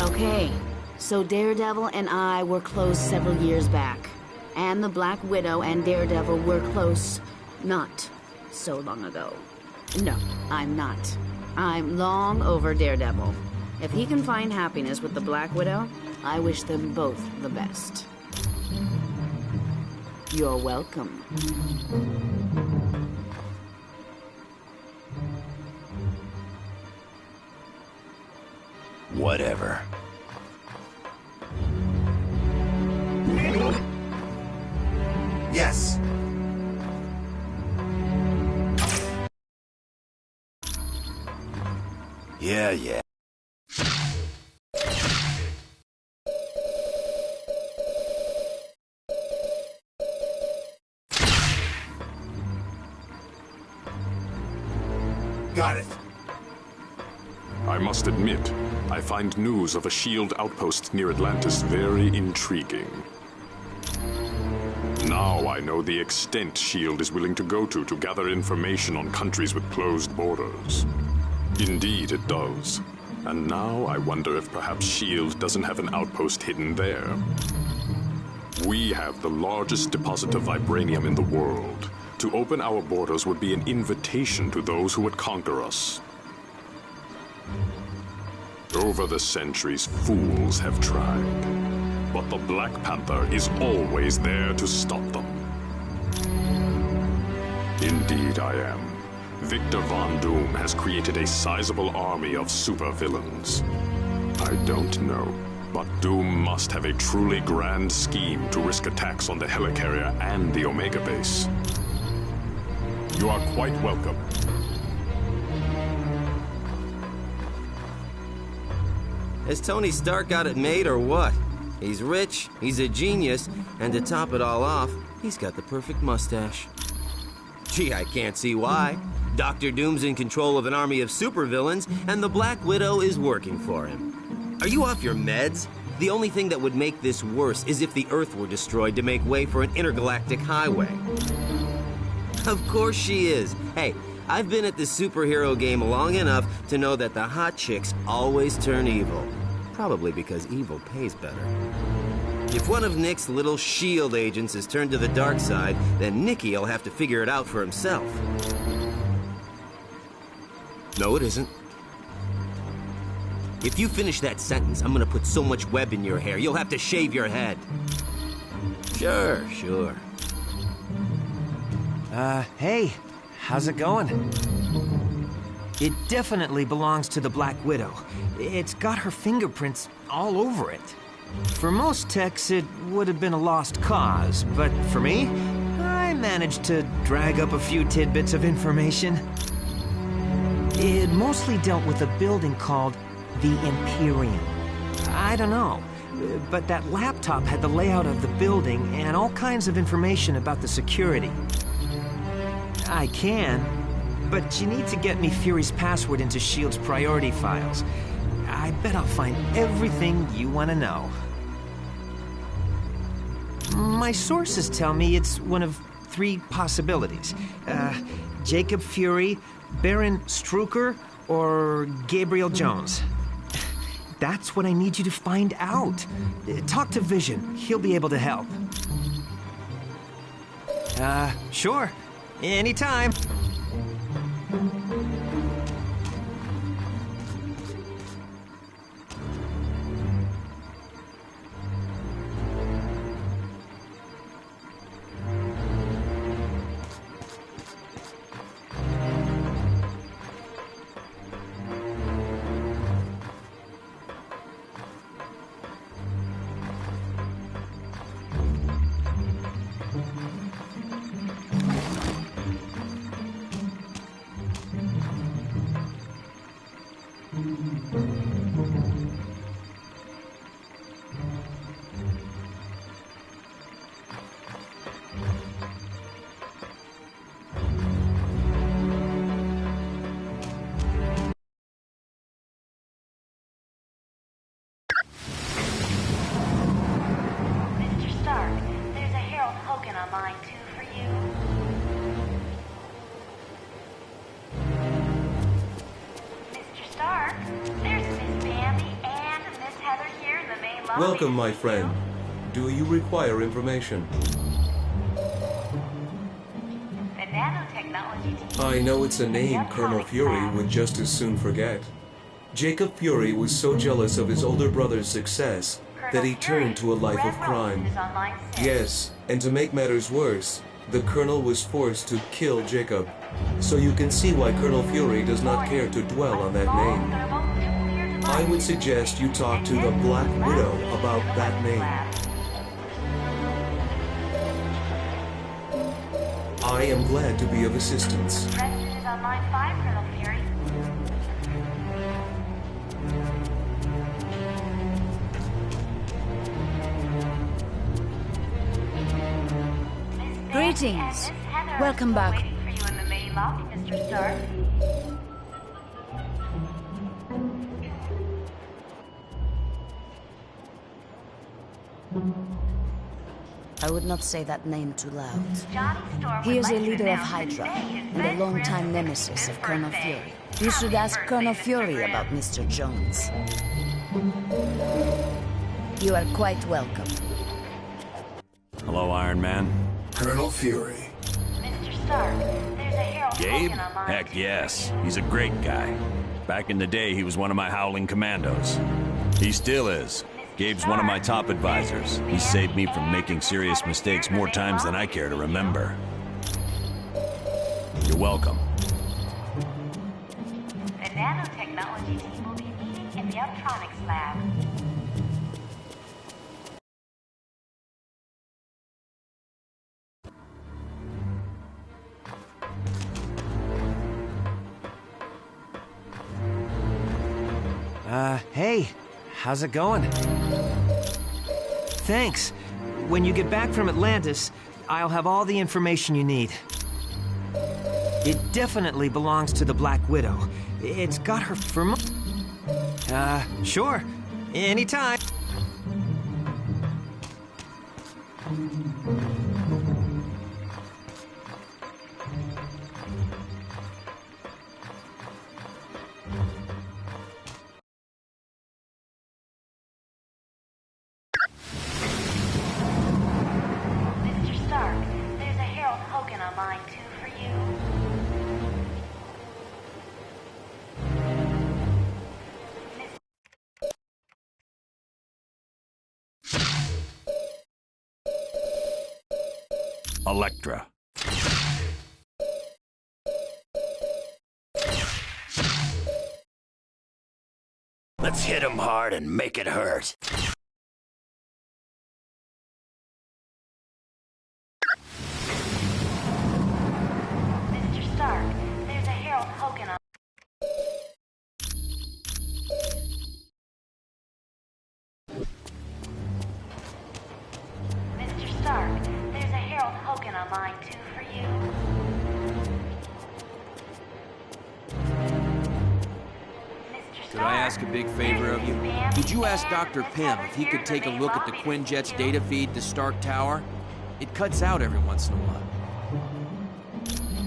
Okay, so Daredevil and I were close several years back. And the Black Widow and Daredevil were close not so long ago. No, I'm not. I'm long over Daredevil. If he can find happiness with the Black Widow, I wish them both the best. You're welcome. Whatever. Yes. Yeah. Got it. I must admit, I find news of a S.H.I.E.L.D. outpost near Atlantis very intriguing. Now I know the extent S.H.I.E.L.D. is willing to go to gather information on countries with closed borders. Indeed, it does. And now I wonder if perhaps S.H.I.E.L.D. doesn't have an outpost hidden there. We have the largest deposit of vibranium in the world. To open our borders would be an invitation to those who would conquer us. Over the centuries, fools have tried. But the Black Panther is always there to stop them. Indeed I am. Victor Von Doom has created a sizable army of supervillains. I don't know. But Doom must have a truly grand scheme to risk attacks on the helicarrier and the Omega base. You are quite welcome. Has Tony Stark got it made or what? He's rich, he's a genius, and to top it all off, he's got the perfect mustache. Gee, I can't see why. Dr. Doom's in control of an army of supervillains, and the Black Widow is working for him. Are you off your meds? The only thing that would make this worse is if the Earth were destroyed to make way for an intergalactic highway. Of course she is. Hey, I've been at the superhero game long enough to know that the hot chicks always turn evil. Probably because evil pays better. If one of Nick's little S.H.I.E.L.D. agents is turned to the dark side, then Nicky'll have to figure it out for himself. No, it isn't. If you finish that sentence, I'm gonna put so much web in your hair, you'll have to shave your head. Sure, sure. Hey, how's it going? It definitely belongs to the Black Widow. It's got her fingerprints all over it. For most techs, it would have been a lost cause, but for me, I managed to drag up a few tidbits of information. It mostly dealt with a building called the Imperium. I don't know, but that laptop had the layout of the building and all kinds of information about the security. I can, but you need to get me Fury's password into S.H.I.E.L.D.'s priority files. I bet I'll find everything you want to know. My sources tell me it's one of 3 possibilities. Jacob Fury, Baron Strucker, or Gabriel Jones. That's what I need you to find out. Talk to Vision. He'll be able to help. Sure. Anytime. Welcome, my friend. Do you require information? I know it's a name Colonel Fury would just as soon forget. Jacob Fury was so jealous of his older brother's success that he turned to a life of crime. Yes, and to make matters worse, the Colonel was forced to kill Jacob. So you can see why Colonel Fury does not care to dwell on that name. I would suggest you talk to the Black Widow about that name. I am glad to be of assistance. Greetings. Welcome back. Mr. Stark. I would not say that name too loud. He is a leader of Hydra, and a longtime nemesis of Colonel Fury. You should ask Colonel Fury about Mr. Jones. You are quite welcome. Hello, Iron Man. Colonel Fury. Mr. Stark, there's a Herald Gabe? token online. Heck yes. He's a great guy. Back in the day, he was one of my Howling Commandos. He still is. Gabe's one of my top advisors. He saved me from making serious mistakes more times than I care to remember. You're welcome. The nanotechnology team will be meeting in the electronics lab. Hey, how's it going? Thanks. When you get back from Atlantis, I'll have all the information you need. It definitely belongs to the Black Widow. It's got her for sure. Anytime. Mr. Stark, there's a Harold Hogan on line 2 for you. Elektra. Let's hit him hard and make it hurt. Mr. Stark, there's a Harold Hogan on... Mr. Stark, there's a Harold Hogan on line 2 for you. Could I ask a big favor of you? Could you ask Dr. Pym if he could take a look at the Quinjet's data feed to Stark Tower? It cuts out every once in a while.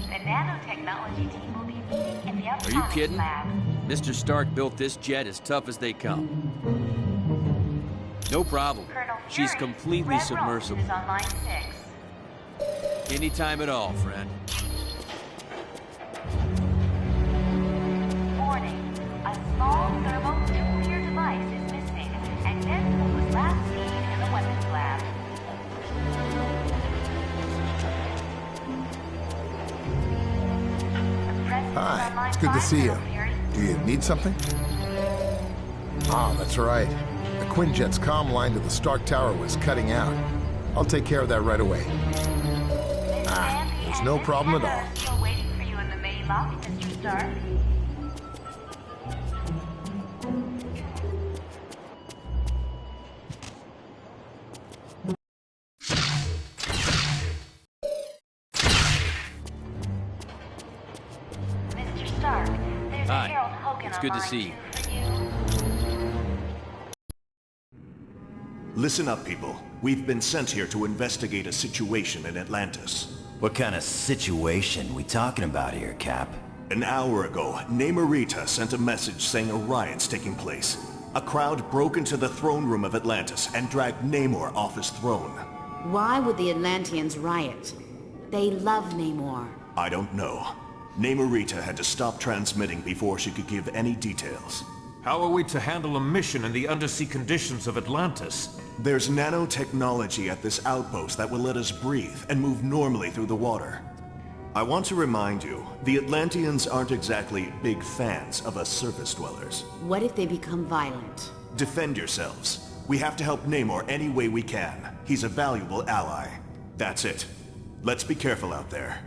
The nanotechnology team will be meeting in the Are electronics you kidding? lab. Mr. Stark built this jet as tough as they come. No problem. She's completely submersible. Is on line 6. Anytime at all, friend. Warning. A small thermonuclear device is missing, and this was last seen in the weapons lab. Hi, it's good to see you. Do you need something? Ah, that's right. The Quinjet's comm line to the Stark Tower was cutting out. I'll take care of that right away. Ah, there's no problem at all. Still waiting for you in the main lobby, Mr. Stark. Mr. Stark, there's a Harold Hi. Hogan It's on good to line see you. 2 for you. Listen up, people. We've been sent here to investigate a situation in Atlantis. What kind of situation we talking about here, Cap? An hour ago, Namorita sent a message saying a riot's taking place. A crowd broke into the throne room of Atlantis and dragged Namor off his throne. Why would the Atlanteans riot? They love Namor. I don't know. Namorita had to stop transmitting before she could give any details. How are we to handle a mission in the undersea conditions of Atlantis? There's nanotechnology at this outpost that will let us breathe and move normally through the water. I want to remind you, the Atlanteans aren't exactly big fans of us surface dwellers. What if they become violent? Defend yourselves. We have to help Namor any way we can. He's a valuable ally. That's it. Let's be careful out there.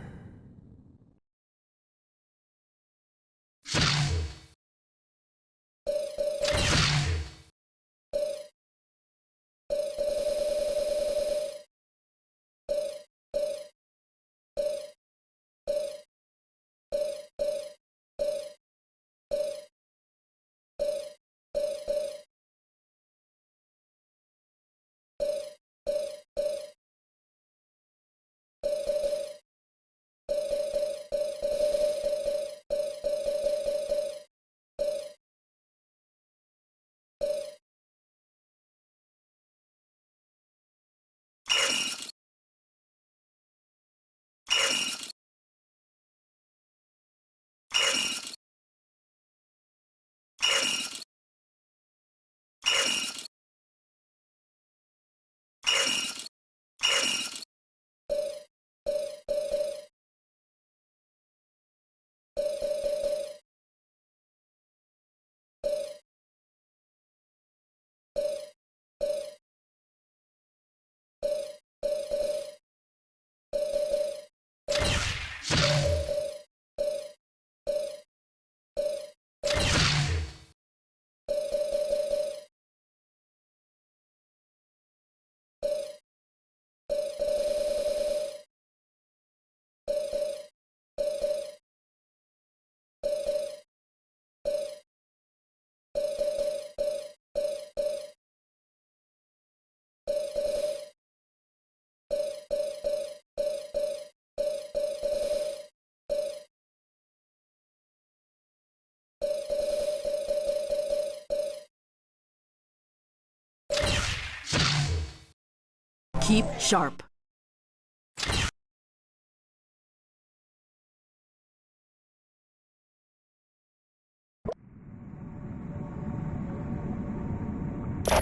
Keep sharp.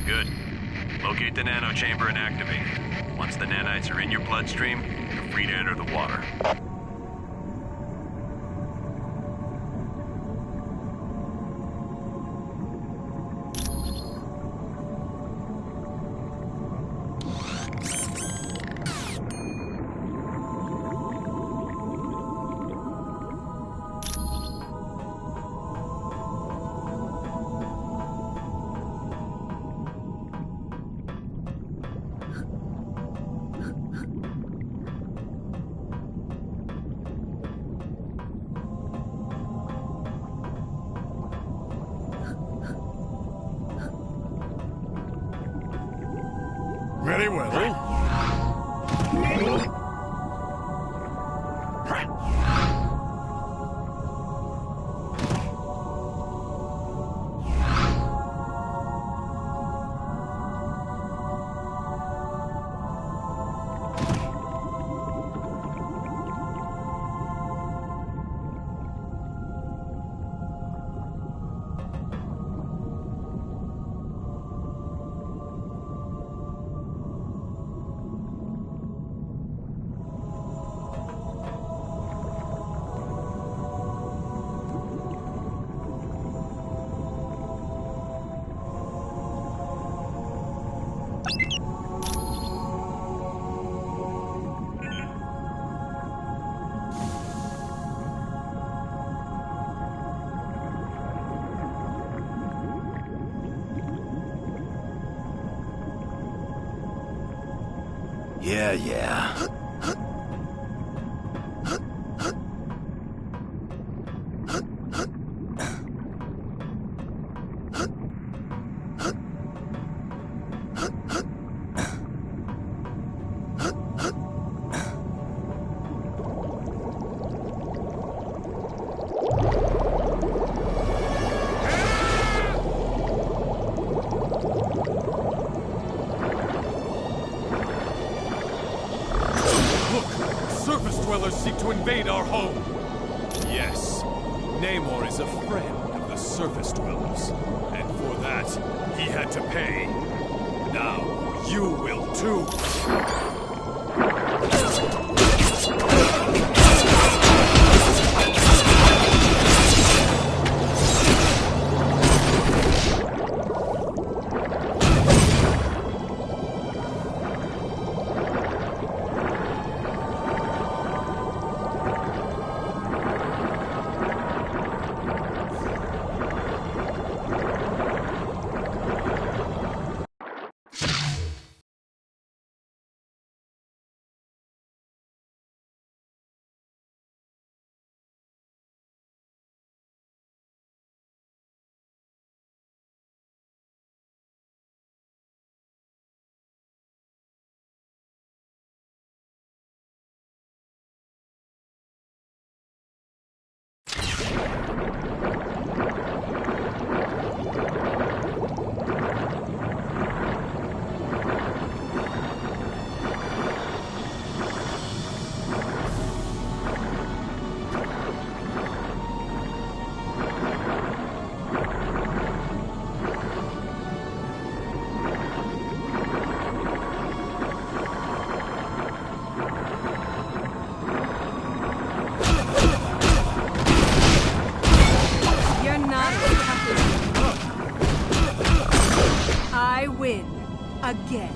Good. Locate the nano chamber and activate it. Once the nanites are in your bloodstream, you're free to enter the water. Very well. Yeah. Surface dwellers seek to invade our home. Yes, Namor is a friend of the surface dwellers. And for that, he had to pay. Now, you will too. I win. Again.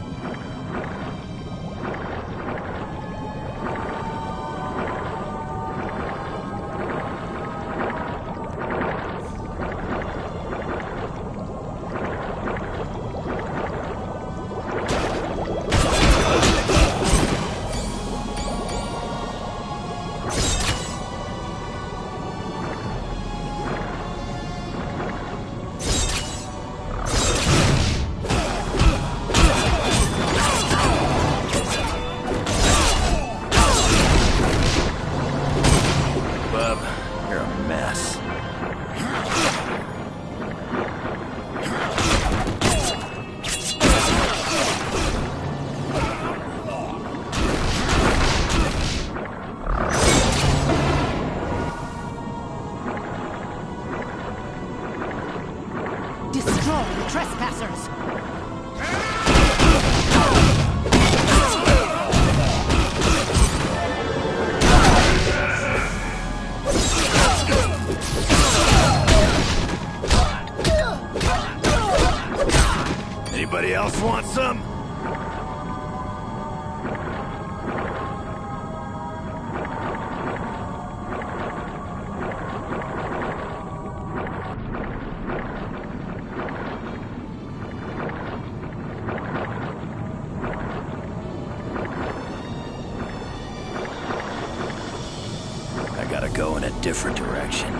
Destroy the trespassers! Anybody else want some? I gotta go in a different direction.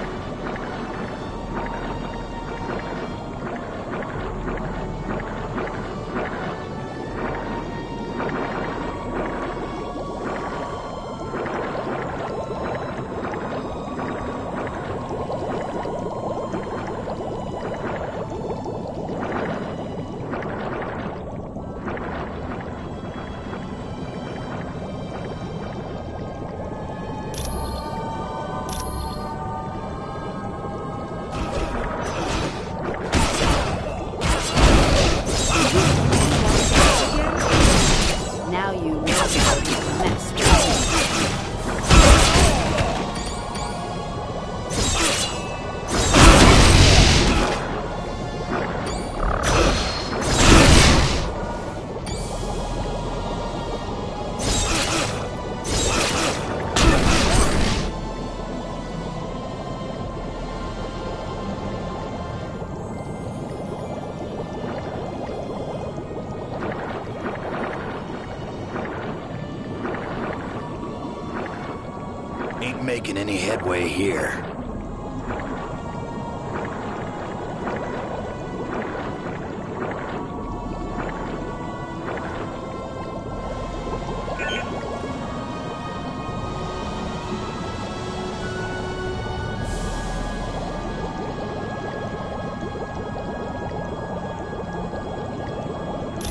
Ain't making any headway here.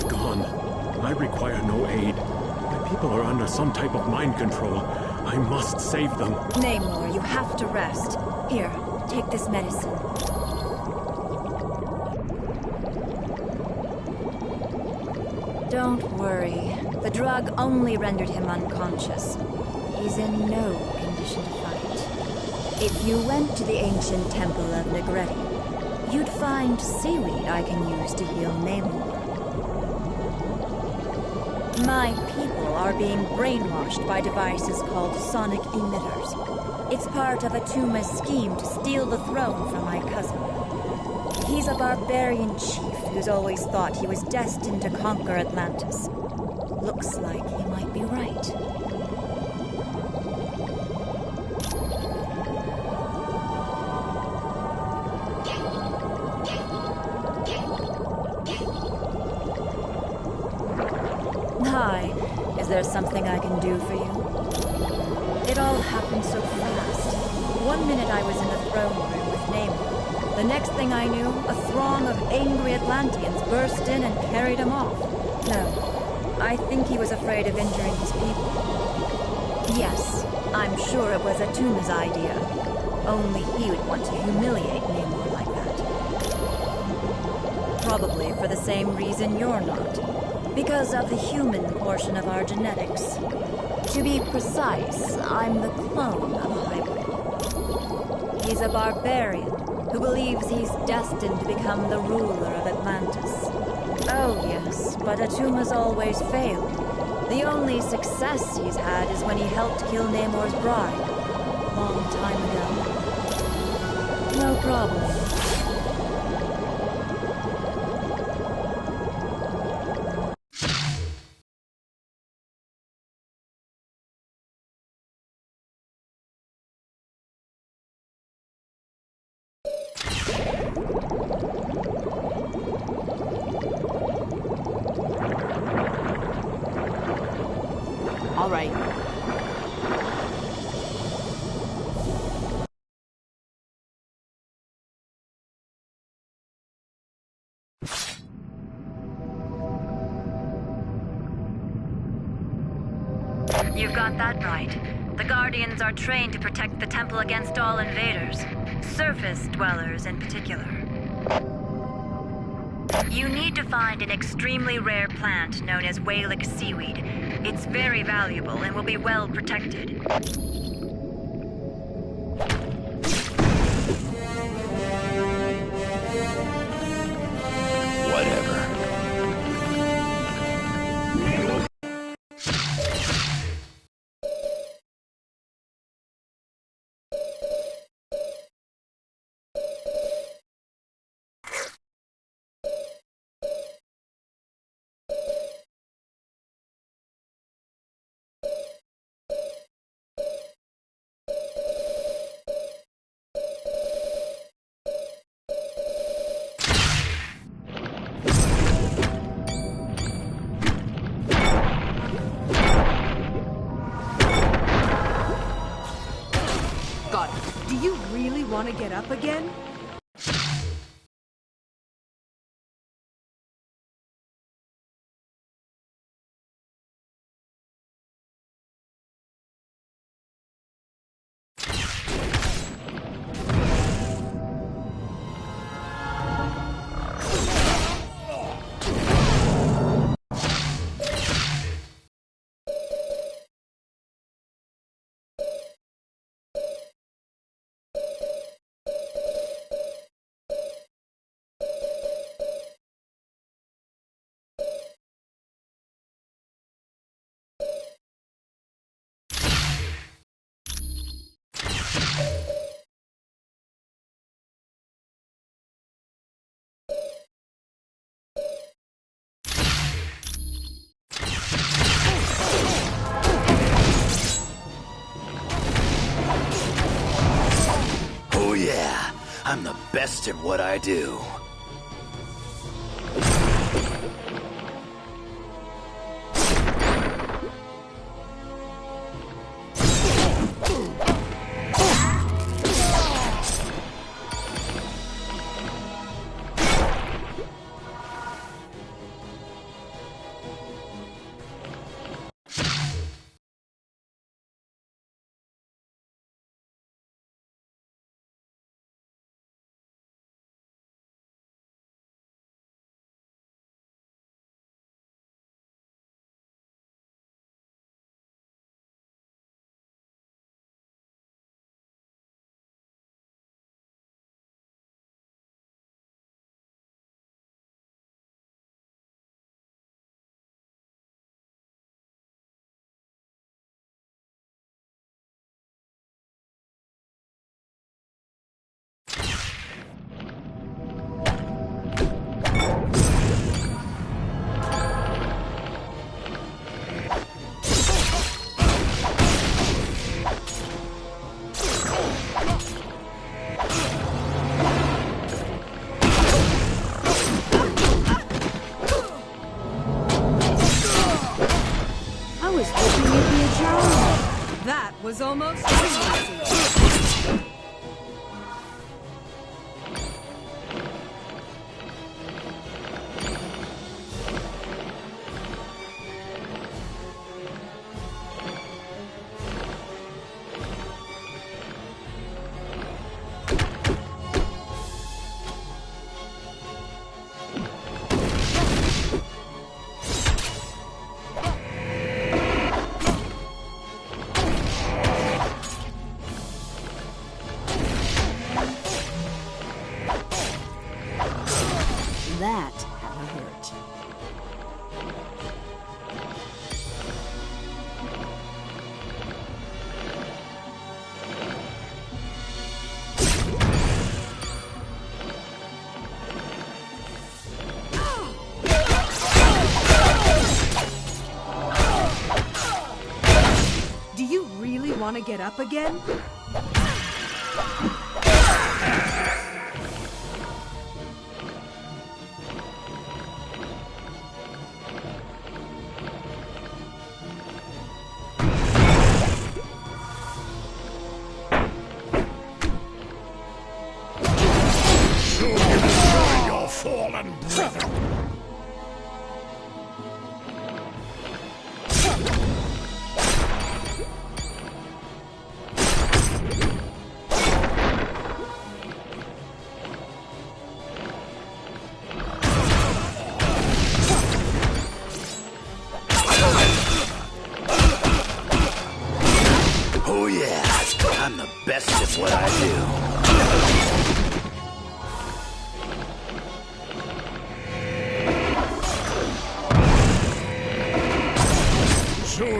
Gone. I require no aid. My people are under some type of mind control. I must save them. Namor, you have to rest. Here, take this medicine. Don't worry. The drug only rendered him unconscious. He's in no condition to fight. If you went to the ancient temple of Negretti, you'd find seaweed I can use to heal Namor. My people are being brainwashed by devices called sonic emitters. It's part of Atuma's scheme to steal the throne from my cousin. He's a barbarian chief who's always thought he was destined to conquer Atlantis. Looks like he might be right. Hi, is there something I can do for you? It all happened so fast. One minute I was in the throne room with Namor. The next thing I knew, a throng of angry Atlanteans burst in and carried him off. No, I think he was afraid of injuring his people. Yes, I'm sure it was Atuma's idea. Only he would want to humiliate Namor like that. Probably for the same reason you're not. Because of the human portion of our genetics. To be precise, I'm the clone of a hybrid. He's a barbarian who believes he's destined to become the ruler of Atlantis. Oh yes, but Atuma's always failed. The only success he's had is when he helped kill Namor's bride. Long time ago. No problem. All right. You've got that right. The Guardians are trained to protect the temple against all invaders, surface dwellers in particular. You need to find an extremely rare plant known as whalic seaweed. It's very valuable and will be well protected. Whatever. God, do you really want to get up again? Oh yeah, I'm the best at what I do. That was almost easy. That had to hurt. Do you really want to get up again? Your fallen brother.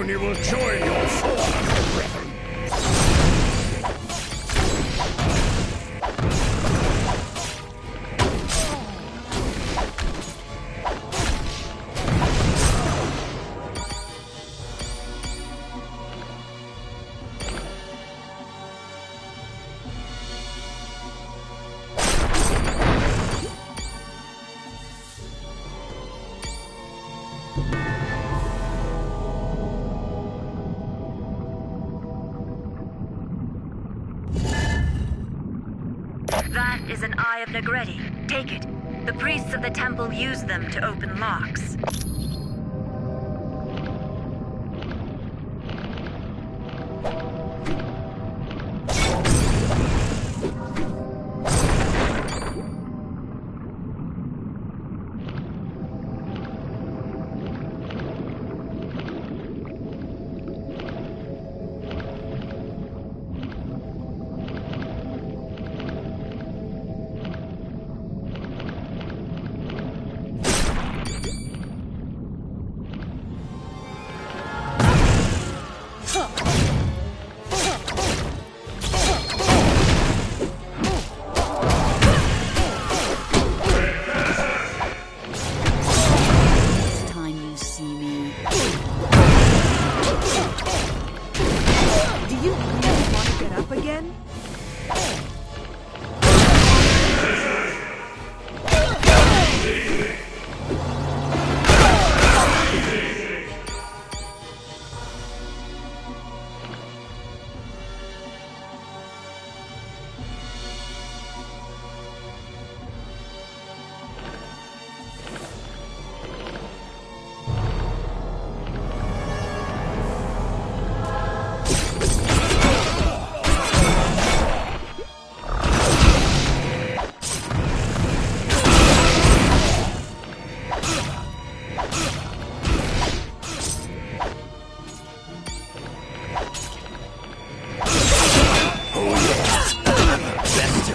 Soon you will join your fallen brethren. That is an Eye of Negretti. Take it. The priests of the temple use them to open locks.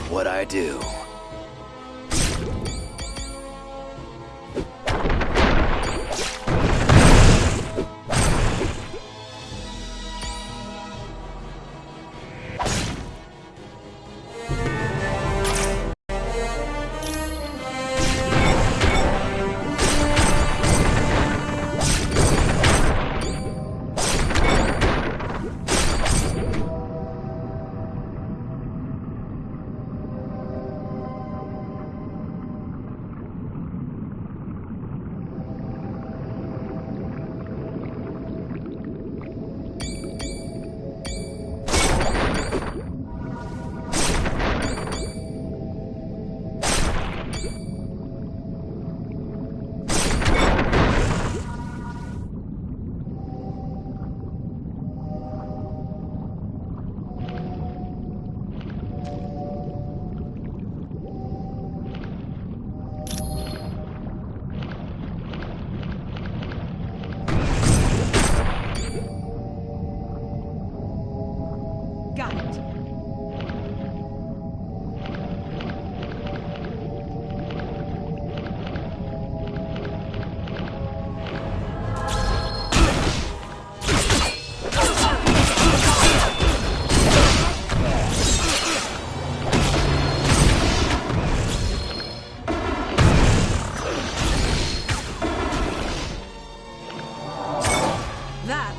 What I do.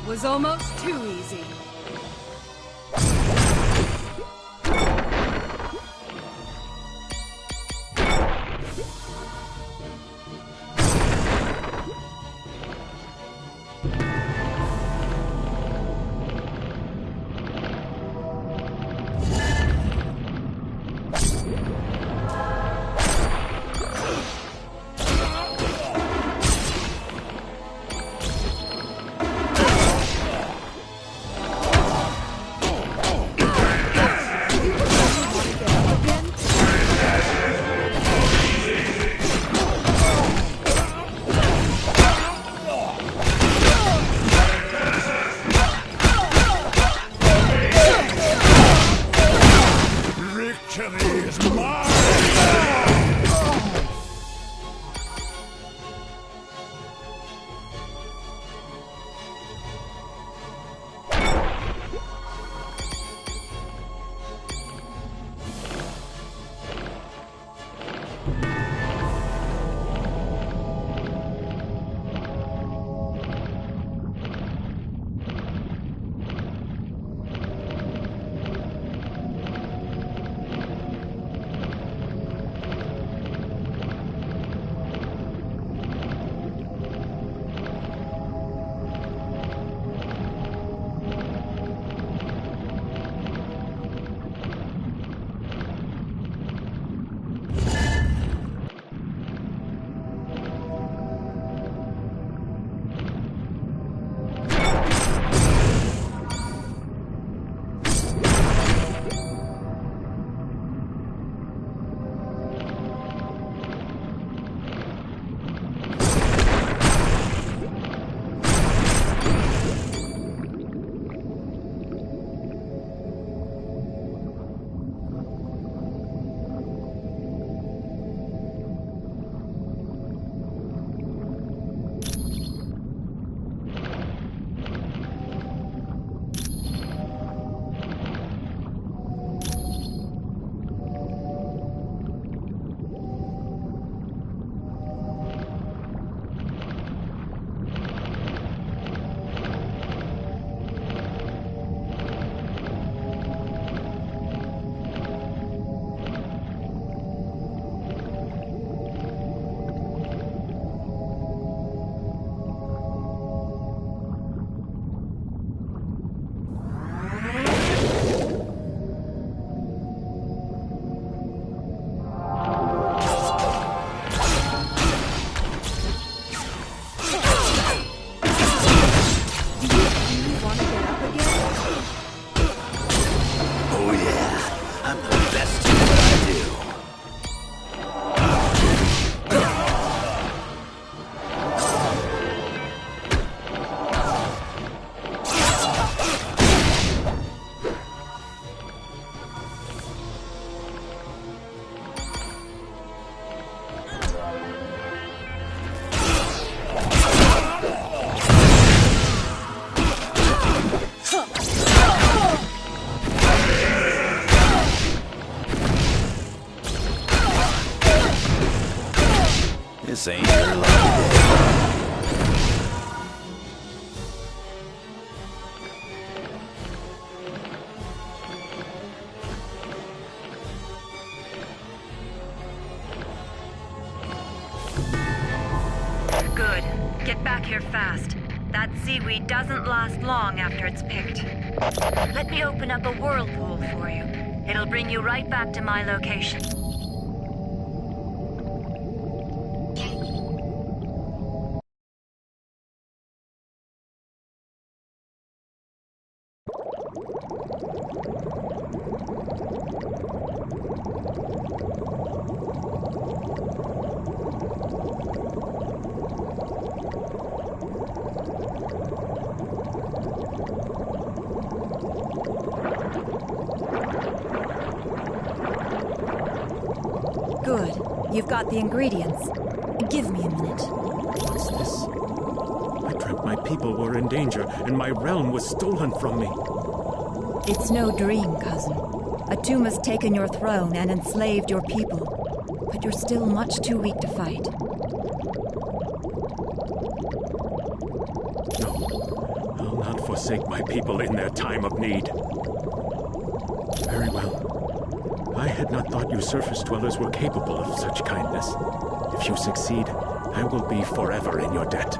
Was almost too easy. This ain't your lucky day. Good. Get back here fast. That seaweed doesn't last long after it's picked. Let me open up a whirlpool for you. It'll bring you right back to my location. Good. You've got the ingredients. Give me a minute. What's this? I dreamt my people were in danger, and my realm was stolen from me. It's no dream, cousin. Atum has taken your throne and enslaved your people. But you're still much too weak to fight. No, I'll not forsake my people in their time of need. Very well. I had not thought you surface dwellers were capable of such kindness. If you succeed, I will be forever in your debt.